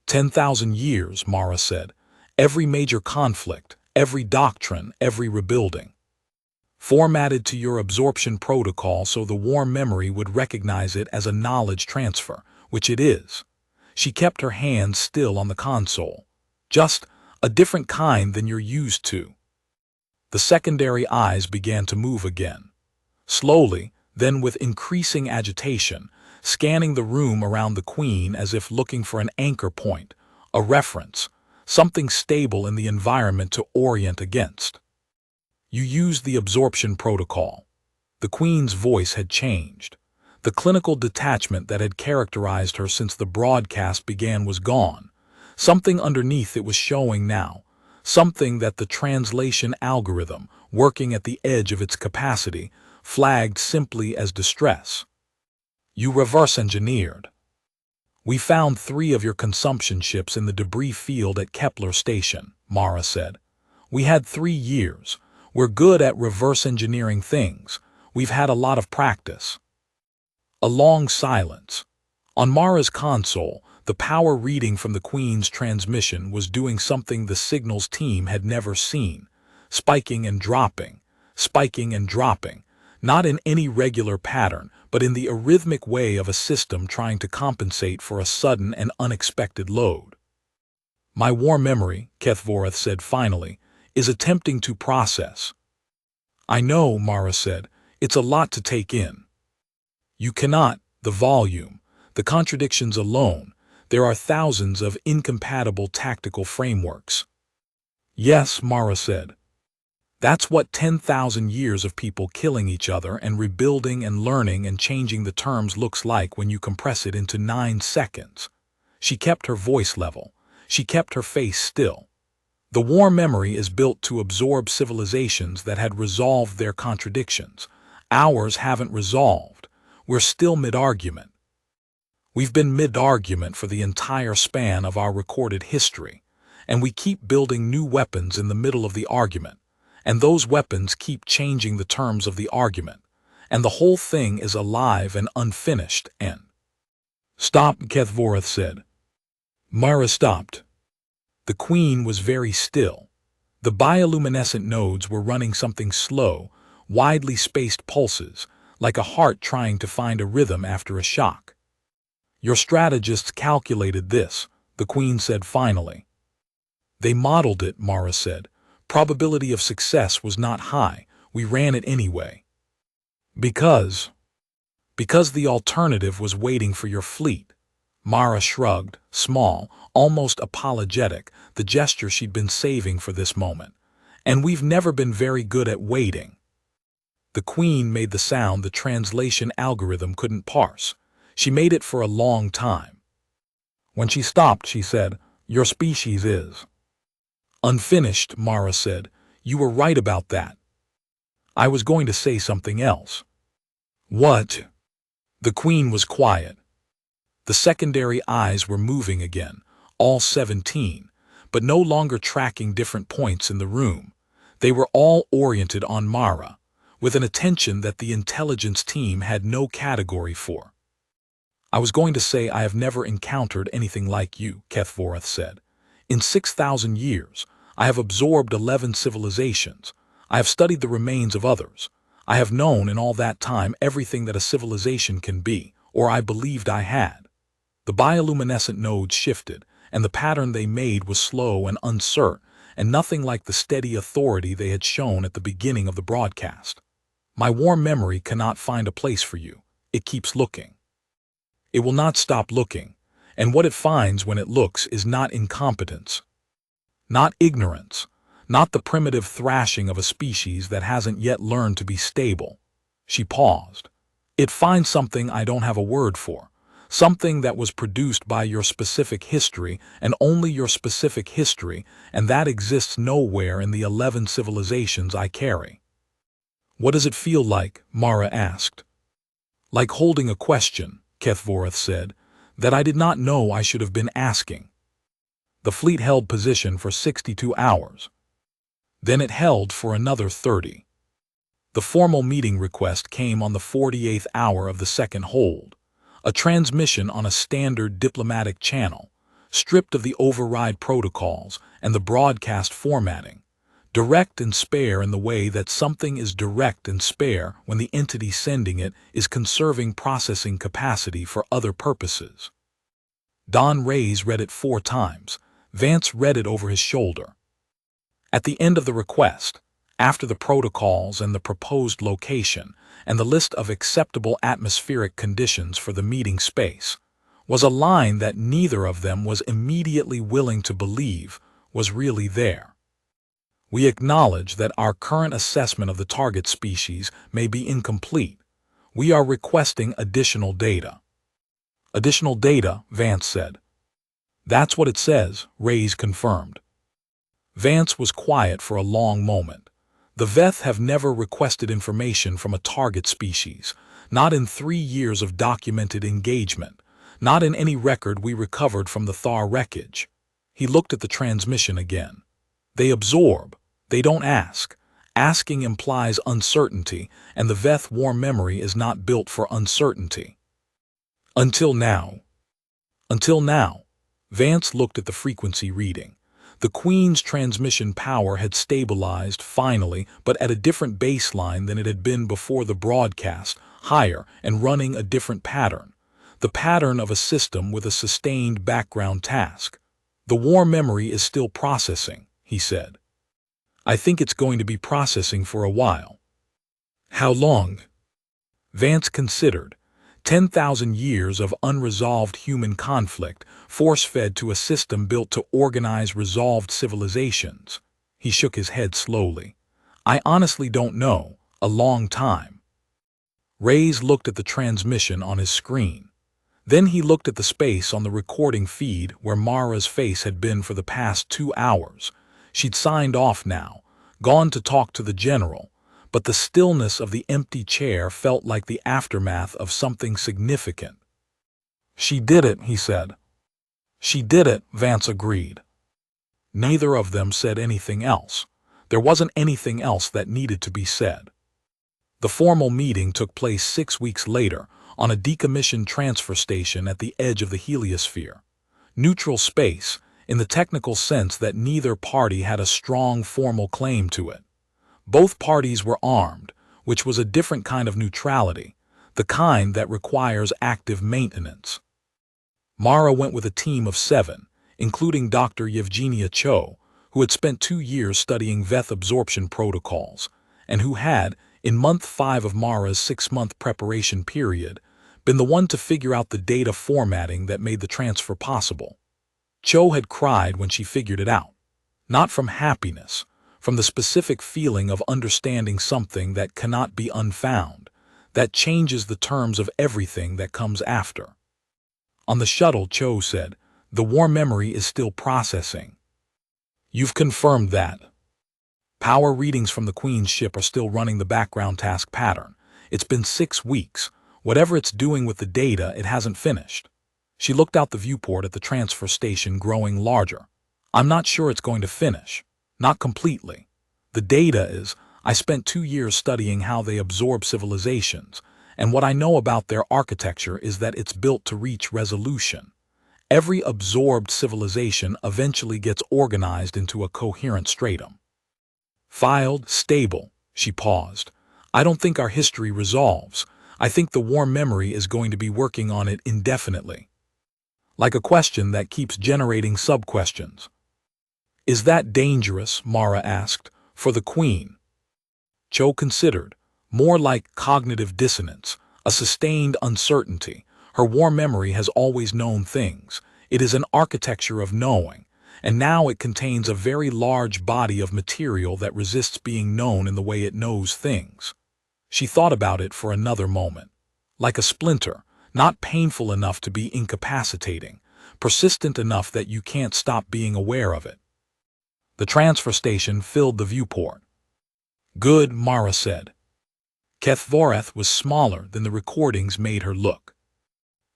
10,000 years, Mara said. "Every major conflict, every doctrine, every rebuilding. Formatted to your absorption protocol so the war memory would recognize it as a knowledge transfer, which it is." She kept her hands still on the console. "Just a different kind than you're used to." The secondary eyes began to move again. Slowly, then with increasing agitation, scanning the room around the Queen as if looking for an anchor point, a reference, something stable in the environment to orient against. "You used the absorption protocol." The Queen's voice had changed. The clinical detachment that had characterized her since the broadcast began was gone. Something underneath it was showing now, something that the translation algorithm, working at the edge of its capacity, flagged simply as distress. "You reverse-engineered. We found 3 of your consumption ships in the debris field at Kepler Station," Mara said. "We had 3 years. We're good at reverse-engineering things. We've had a lot of practice." A long silence. On Mara's console, the power reading from the Queen's transmission was doing something the signals team had never seen, spiking and dropping, not in any regular pattern, but in the arrhythmic way of a system trying to compensate for a sudden and unexpected load. "My war memory," Kethvoreth said finally, "is attempting to process." I know, Mara said. It's a lot to take in. You cannot, the volume, the contradictions alone. There are thousands of incompatible tactical frameworks. Yes, Mara said. That's what 10,000 years of people killing each other and rebuilding and learning and changing the terms looks like when you compress it into 9 seconds. She kept her voice level. She kept her face still. The war memory is built to absorb civilizations that had resolved their contradictions. Ours haven't resolved. We're still mid-argument. We've been mid-argument for the entire span of our recorded history, and we keep building new weapons in the middle of the argument, and those weapons keep changing the terms of the argument, and the whole thing is alive and unfinished and— Stop, Kethvorath said. Mara stopped. The queen was very still. The bioluminescent nodes were running something slow, widely spaced pulses, like a heart trying to find a rhythm after a shock. Your strategists calculated this, the queen said finally. They modeled it, Mara said. Probability of success was not high. We ran it anyway. Because the alternative was waiting for your fleet. Mara shrugged, small, almost apologetic, the gesture she'd been saving for this moment. And we've never been very good at waiting. The queen made the sound the translation algorithm couldn't parse. She made it for a long time. When she stopped, she said, "Your species is unfinished," Mara said. "You were right about that." I was going to say something else. What? The queen was quiet. The secondary eyes were moving again, all 17, but no longer tracking different points in the room. They were all oriented on Mara, with an attention that the intelligence team had no category for. I was going to say I have never encountered anything like you, Kethvorath said. In 6,000 years, I have absorbed 11 civilizations. I have studied the remains of others. I have known in all that time everything that a civilization can be, or I believed I had. The bioluminescent nodes shifted, and the pattern they made was slow and uncertain, and nothing like the steady authority they had shown at the beginning of the broadcast. My warm memory cannot find a place for you. It keeps looking. It will not stop looking, and what it finds when it looks is not incompetence, not ignorance, not the primitive thrashing of a species that hasn't yet learned to be stable. She paused. It finds something I don't have a word for. Something that was produced by your specific history and only your specific history, and that exists nowhere in the 11 civilizations I carry. What does it feel like? Mara asked. Like holding a question, Kethvorath said, that I did not know I should have been asking. The fleet held position for 62 hours. Then it held for another 30. The formal meeting request came on the 48th hour of the second hold. A transmission on a standard diplomatic channel, stripped of the override protocols and the broadcast formatting, direct and spare in the way that something is direct and spare when the entity sending it is conserving processing capacity for other purposes. Don Reyes read it 4 times. Vance read it over his shoulder. At the end of the request, after the protocols and the proposed location, and the list of acceptable atmospheric conditions for the meeting space, was a line that neither of them was immediately willing to believe was really there. We acknowledge that our current assessment of the target species may be incomplete. We are requesting additional data. Additional data, Vance said. That's what it says, Reyes confirmed. Vance was quiet for a long moment. The Veth have never requested information from a target species, not in 3 years of documented engagement, not in any record we recovered from the Thar wreckage. He looked at the transmission again. They absorb, they don't ask. Asking implies uncertainty, and the Veth war memory is not built for uncertainty. Until now. Until now. Vance looked at the frequency reading. The Queen's transmission power had stabilized finally, but at a different baseline than it had been before the broadcast, higher and running a different pattern. The pattern of a system with a sustained background task. The war memory is still processing, he said. I think it's going to be processing for a while. How long? Vance considered. 10,000 years of unresolved human conflict, force-fed to a system built to organize resolved civilizations. He shook his head slowly. I honestly don't know. A long time. Reyes looked at the transmission on his screen. Then he looked at the space on the recording feed where Mara's face had been for the past 2 hours. She'd signed off now, gone to talk to the general, but the stillness of the empty chair felt like the aftermath of something significant. She did it, he said. She did it, Vance agreed. Neither of them said anything else. There wasn't anything else that needed to be said. The formal meeting took place 6 weeks later on a decommissioned transfer station at the edge of the heliosphere. Neutral space, in the technical sense that neither party had a strong formal claim to it. Both parties were armed, which was a different kind of neutrality, the kind that requires active maintenance. Mara went with a team of 7, including Dr. Yevgenia Cho, who had spent 2 years studying Veth absorption protocols, and who had, in month 5 of Mara's 6-month preparation period, been the one to figure out the data formatting that made the transfer possible. Cho had cried when she figured it out. Not from happiness, from the specific feeling of understanding something that cannot be unfound, that changes the terms of everything that comes after. On the shuttle, Cho said, "The war memory is still processing." "You've confirmed that." "Power readings from the Queen's ship are still running the background task pattern. It's been 6 weeks. Whatever it's doing with the data, it hasn't finished." She looked out the viewport at the transfer station growing larger. "I'm not sure it's going to finish. Not completely. The data is, I spent 2 years studying how they absorb civilizations, and what I know about their architecture is that it's built to reach resolution. Every absorbed civilization eventually gets organized into a coherent stratum. Filed, stable." She paused. "I don't think our history resolves. I think the war memory is going to be working on it indefinitely. Like a question that keeps generating sub-questions." "Is that dangerous?" Mara asked. "For the Queen?" Cho considered. "More like cognitive dissonance, a sustained uncertainty. Her war memory has always known things. It is an architecture of knowing, and now it contains a very large body of material that resists being known in the way it knows things." She thought about it for another moment. Like a splinter, not painful enough to be incapacitating, persistent enough that you can't stop being aware of it. The transfer station filled the viewport. "Good," Mara said. Kethvoreth was smaller than the recordings made her look.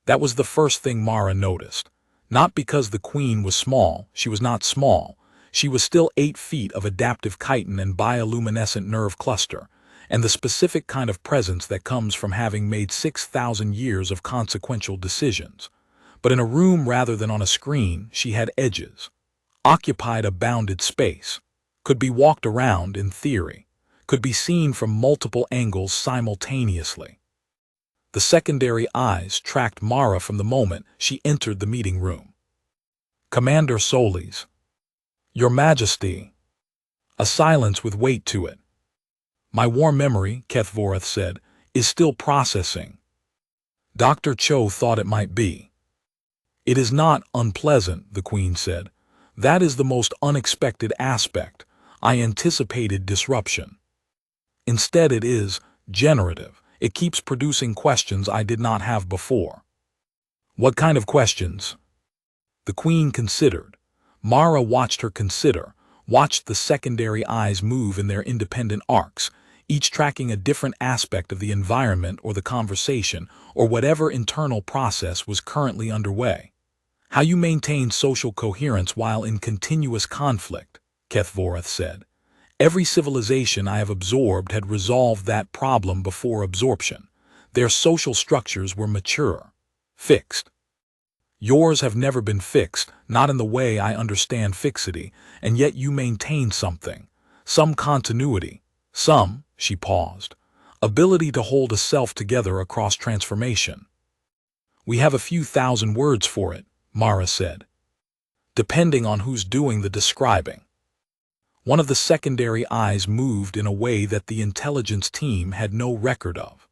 That was the first thing Mara noticed. Not because the Queen was small, she was not small. She was still 8 feet of adaptive chitin and bioluminescent nerve cluster, and the specific kind of presence that comes from having made 6,000 years of consequential decisions. But in a room rather than on a screen, she had edges. Occupied a bounded space. Could be walked around, in theory. Could be seen from multiple angles simultaneously. The secondary eyes tracked Mara from the moment she entered the meeting room. "Commander Solis." "Your Majesty." A silence with weight to it. "My war memory," Kethvoreth said, "is still processing." Dr. Cho thought it might be. "It is not unpleasant," the Queen said. "That is the most unexpected aspect. I anticipated disruption. Instead it is generative. It keeps producing questions I did not have before." "What kind of questions?" The Queen considered. Mara watched her consider, watched the secondary eyes move in their independent arcs, each tracking a different aspect of the environment or the conversation or whatever internal process was currently underway. "How you maintain social coherence while in continuous conflict," Kethvoreth said. "Every civilization I have absorbed had resolved that problem before absorption. Their social structures were mature, fixed. Yours have never been fixed, not in the way I understand fixity, and yet you maintain something, some continuity, some," she paused, "ability to hold a self together across transformation." "We have a few thousand words for it," Mara said. "Depending on who's doing the describing." One of the secondary eyes moved in a way that the intelligence team had no record of.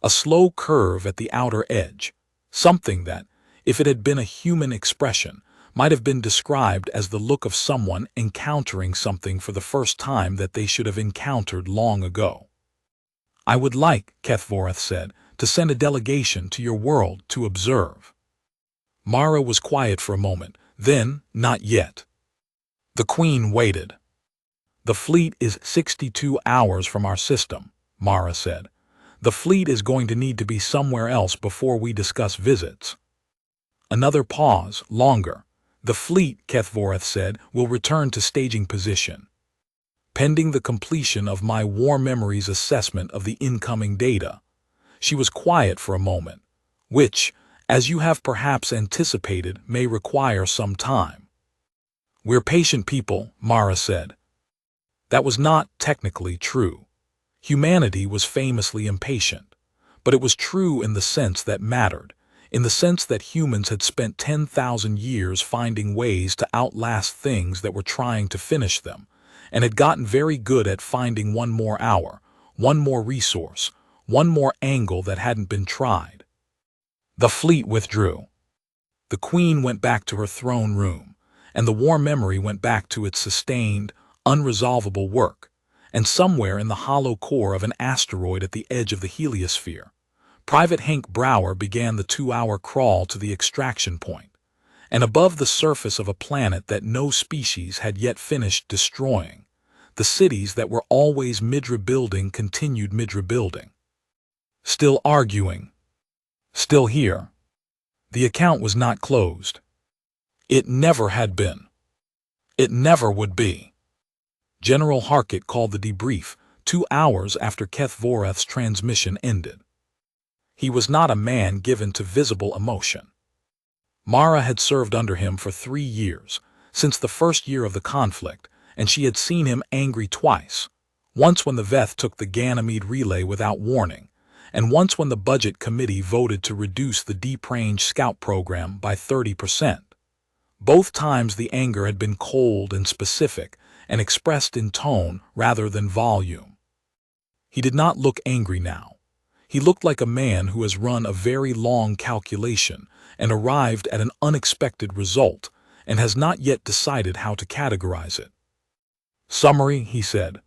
A slow curve at the outer edge, something that, if it had been a human expression, might have been described as the look of someone encountering something for the first time that they should have encountered long ago. "I would like," Kethvoreth said, "to send a delegation to your world to observe." Mara was quiet for a moment, then, "Not yet." The Queen waited. "The fleet is 62 hours from our system," Mara said. "The fleet is going to need to be somewhere else before we discuss visits." Another pause, longer. "The fleet," Kethvoreth said, "will return to staging position. Pending the completion of my War Memories assessment of the incoming data." She was quiet for a moment, "which, as you have perhaps anticipated, may require some time." "We're patient people," Mara said. That was not technically true. Humanity was famously impatient, but it was true in the sense that mattered, in the sense that humans had spent 10,000 years finding ways to outlast things that were trying to finish them, and had gotten very good at finding one more hour, one more resource, one more angle that hadn't been tried. The fleet withdrew. The Queen went back to her throne room, and the War Memory went back to its sustained, unresolvable work, and somewhere in the hollow core of an asteroid at the edge of the heliosphere, Private Hank Brower began the 2-hour crawl to the extraction point, and above the surface of a planet that no species had yet finished destroying, the cities that were always mid-rebuilding continued mid-rebuilding. Still arguing. Still here. The account was not closed. It never had been. It never would be. General Harkett called the debrief 2 hours after Kethvoreth's transmission ended. He was not a man given to visible emotion. Mara had served under him for 3 years, since the first year of the conflict, and she had seen him angry twice, once when the Veth took the Ganymede relay without warning, and once when the Budget Committee voted to reduce the Deep Range Scout program by 30%. Both times the anger had been cold and specific, and expressed in tone rather than volume. He did not look angry now. He looked like a man who has run a very long calculation and arrived at an unexpected result, and has not yet decided how to categorize it. "Summary," he said.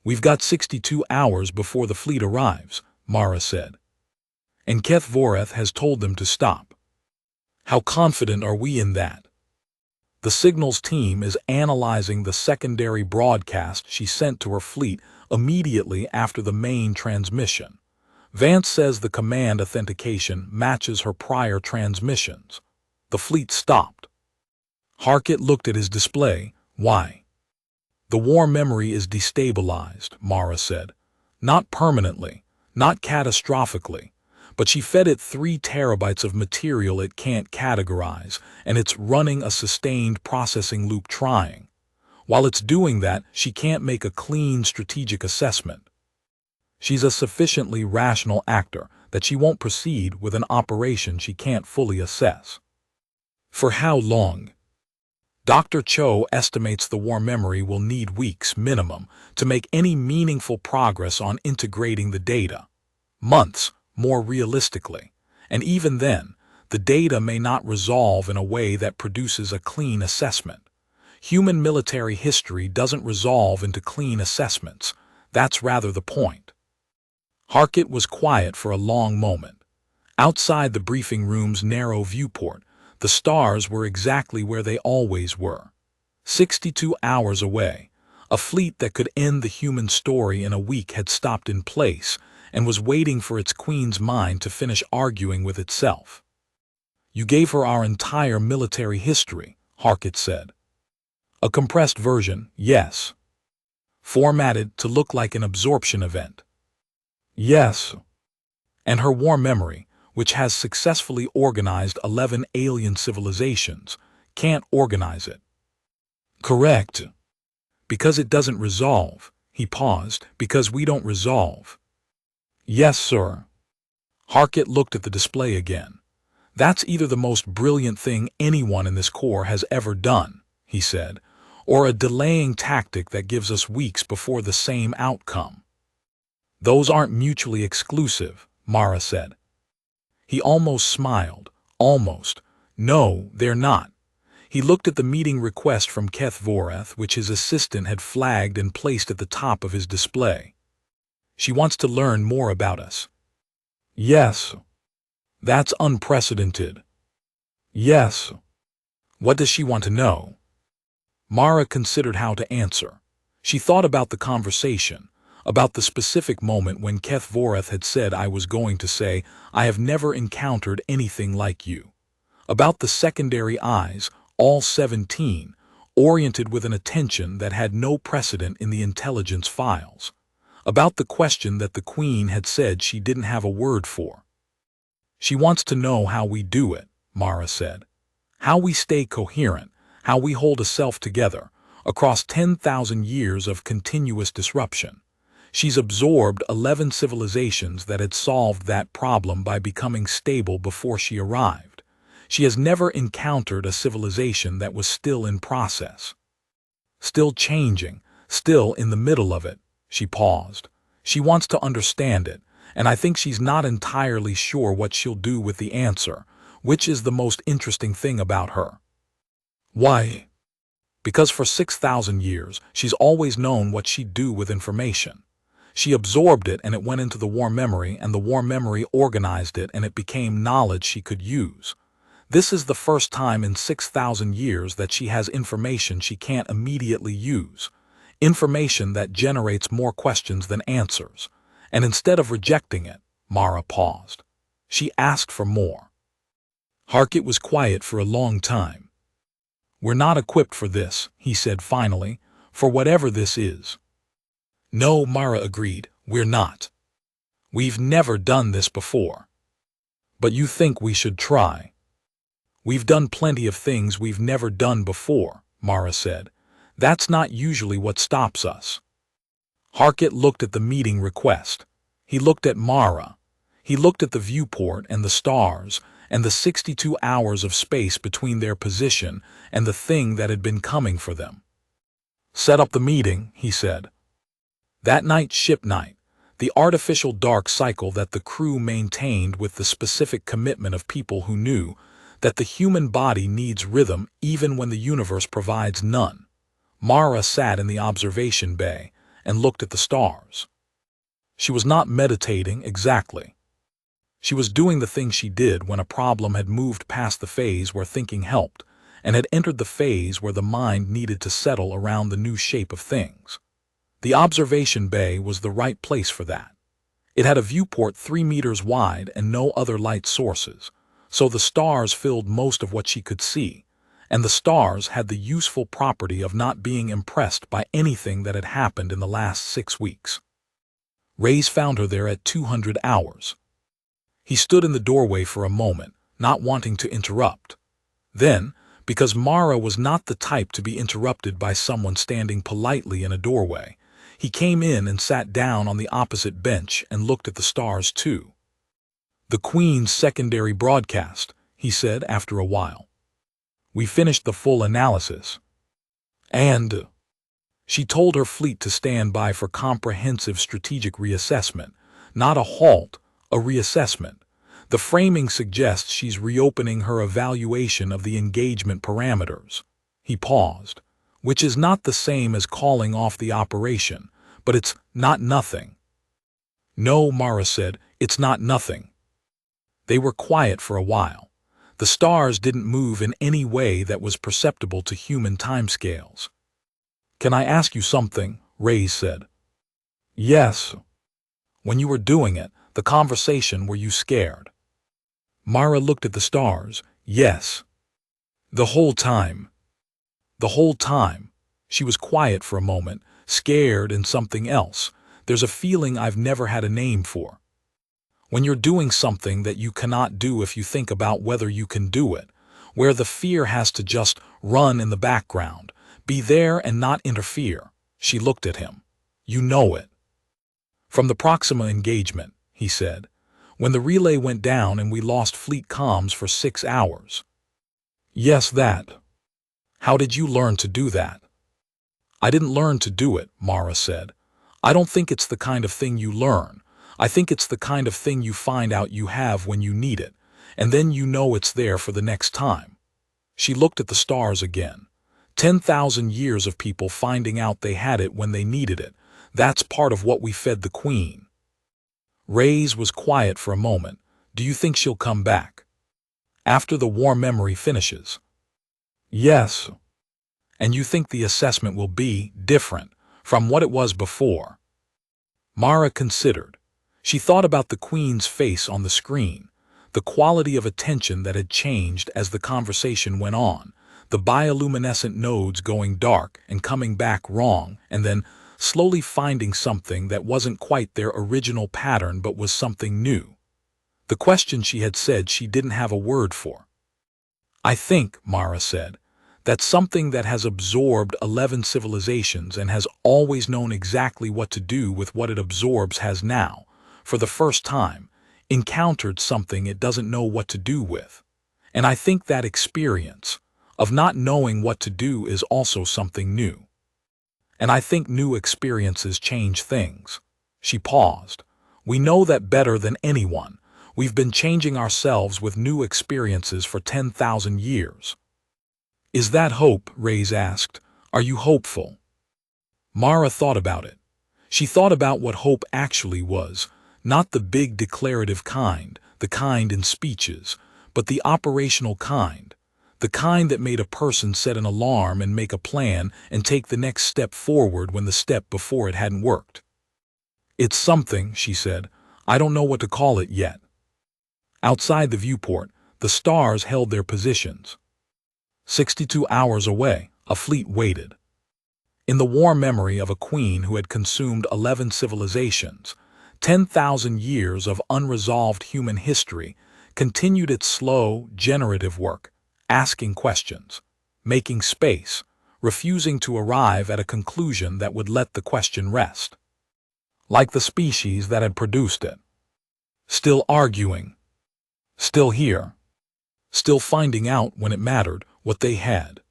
"We've got 62 hours before the fleet arrives," Mara said. "And Kethvoreth has told them to stop." "How confident are we in that?" "The signals team is analyzing the secondary broadcast she sent to her fleet immediately after the main transmission. Vance says the command authentication matches her prior transmissions." The fleet stopped. Harkett looked at his display. "Why?" "The War Memory is destabilized," Mara said. "Not permanently, not catastrophically, but she fed it 3 terabytes of material it can't categorize, and it's running a sustained processing loop trying. While it's doing that, she can't make a clean strategic assessment. She's a sufficiently rational actor that she won't proceed with an operation she can't fully assess." "For how long?" "Dr. Cho estimates the War Memory will need weeks minimum to make any meaningful progress on integrating the data. Months, more realistically. And even then, the data may not resolve in a way that produces a clean assessment. Human military history doesn't resolve into clean assessments. That's rather the point." Harkett was quiet for a long moment. Outside the briefing room's narrow viewport, the stars were exactly where they always were. 62 hours away, a fleet that could end the human story in a week had stopped in place and was waiting for its queen's mind to finish arguing with itself. "You gave her our entire military history," Harkett said. "A compressed version, yes. Formatted to look like an absorption event. Yes. And her War Memory, which has successfully organized 11 alien civilizations, can't organize it." "Correct." "Because it doesn't resolve." He paused. "Because we don't resolve." "Yes, sir." Harkett looked at the display again. "That's either the most brilliant thing anyone in this Corps has ever done," he said, or a delaying tactic that gives us weeks before the same outcome? Those aren't mutually exclusive, Mara said. He almost smiled. Almost. No, they're not. He looked at the meeting request from Keth Voreth, which his assistant had flagged and placed at the top of his display. She wants to learn more about us. Yes. That's unprecedented. Yes. What does she want to know? Mara considered how to answer. She thought about the conversation, about the specific moment when Keth Voreth had said I was going to say, I have never encountered anything like you. About the secondary eyes, all 17, oriented with an attention that had no precedent in the intelligence files. About the question that the Queen had said she didn't have a word for. She wants to know how we do it, Mara said. How we stay coherent, how we hold a self together, across 10,000 years of continuous disruption. She's absorbed 11 civilizations that had solved that problem by becoming stable before she arrived. She has never encountered a civilization that was still in process. Still changing, still in the middle of it. She paused. She wants to understand it, and I think she's not entirely sure what she'll do with the answer, which is the most interesting thing about her. Why? Because for 6,000 years, she's always known what she'd do with information. She absorbed it and it went into the war memory, and the war memory organized it and it became knowledge she could use. This is the first time in 6,000 years that she has information she can't immediately use. Information that generates more questions than answers. And instead of rejecting it, Mara paused. She asked for more. Harkett was quiet for a long time. We're not equipped for this, he said finally, for whatever this is. No, Mara agreed, we're not. We've never done this before. But you think we should try? We've done plenty of things we've never done before, Mara said. That's not usually what stops us. Harkett looked at the meeting request. He looked at Mara. He looked at the viewport and the stars and the 62 hours of space between their position and the thing that had been coming for them. Set up the meeting, he said. That night, ship night, the artificial dark cycle that the crew maintained with the specific commitment of people who knew that the human body needs rhythm even when the universe provides none. Mara sat in the observation bay and looked at the stars. She was not meditating exactly. She was doing the thing she did when a problem had moved past the phase where thinking helped and had entered the phase where the mind needed to settle around the new shape of things. The observation bay was the right place for that. It had a viewport 3 meters wide and no other light sources, so the stars filled most of what she could see, and the stars had the useful property of not being impressed by anything that had happened in the last 6 weeks. Rays found her there at 200 hours. He stood in the doorway for a moment, not wanting to interrupt. Then, because Mara was not the type to be interrupted by someone standing politely in a doorway, he came in and sat down on the opposite bench and looked at the stars too. The Queen's secondary broadcast, he said after a while. We finished the full analysis. And she told her fleet to stand by for comprehensive strategic reassessment, not a halt, a reassessment. The framing suggests she's reopening her evaluation of the engagement parameters. He paused, which is not the same as calling off the operation, but it's not nothing. No, Mara said, it's not nothing. They were quiet for a while. The stars didn't move in any way that was perceptible to human timescales. Can I ask you something? Rays said. Yes. When you were doing it, the conversation, were you scared? Mara looked at the stars. Yes. The whole time. The whole time. She was quiet for a moment, scared and something else. There's a feeling I've never had a name for. When you're doing something that you cannot do if you think about whether you can do it, where the fear has to just run in the background, be there and not interfere. She looked at him. You know it. From the Proxima engagement, he said, when the relay went down and we lost fleet comms for 6 hours. Yes, that. How did you learn to do that? I didn't learn to do it, Mara said. I don't think it's the kind of thing you learn. I think it's the kind of thing you find out you have when you need it, and then you know it's there for the next time. She looked at the stars again. 10,000 years of people finding out they had it when they needed it. That's part of what we fed the queen. Reyes was quiet for a moment. Do you think she'll come back? After the war memory finishes? Yes. And you think the assessment will be different from what it was before? Mara considered. She thought about the queen's face on the screen, the quality of attention that had changed as the conversation went on, the bioluminescent nodes going dark and coming back wrong, and then slowly finding something that wasn't quite their original pattern but was something new. The question she had said she didn't have a word for. I think, Mara said, that something that has absorbed 11 civilizations and has always known exactly what to do with what it absorbs has now, for the first time, encountered something it doesn't know what to do with. And I think that experience of not knowing what to do is also something new. And I think new experiences change things. She paused. We know that better than anyone. We've been changing ourselves with new experiences for 10,000 years. Is that hope? Reyes asked. Are you hopeful? Mara thought about it. She thought about what hope actually was, not the big declarative kind, the kind in speeches, but the operational kind, the kind that made a person set an alarm and make a plan and take the next step forward when the step before it hadn't worked. It's something, she said. I don't know what to call it yet. Outside the viewport, the stars held their positions. 62 hours away, a fleet waited. In the warm memory of a queen who had consumed 11 civilizations, 10,000 years of unresolved human history continued its slow, generative work, asking questions, making space, refusing to arrive at a conclusion that would let the question rest. Like the species that had produced it. Still arguing. Still here. Still finding out when it mattered what they had.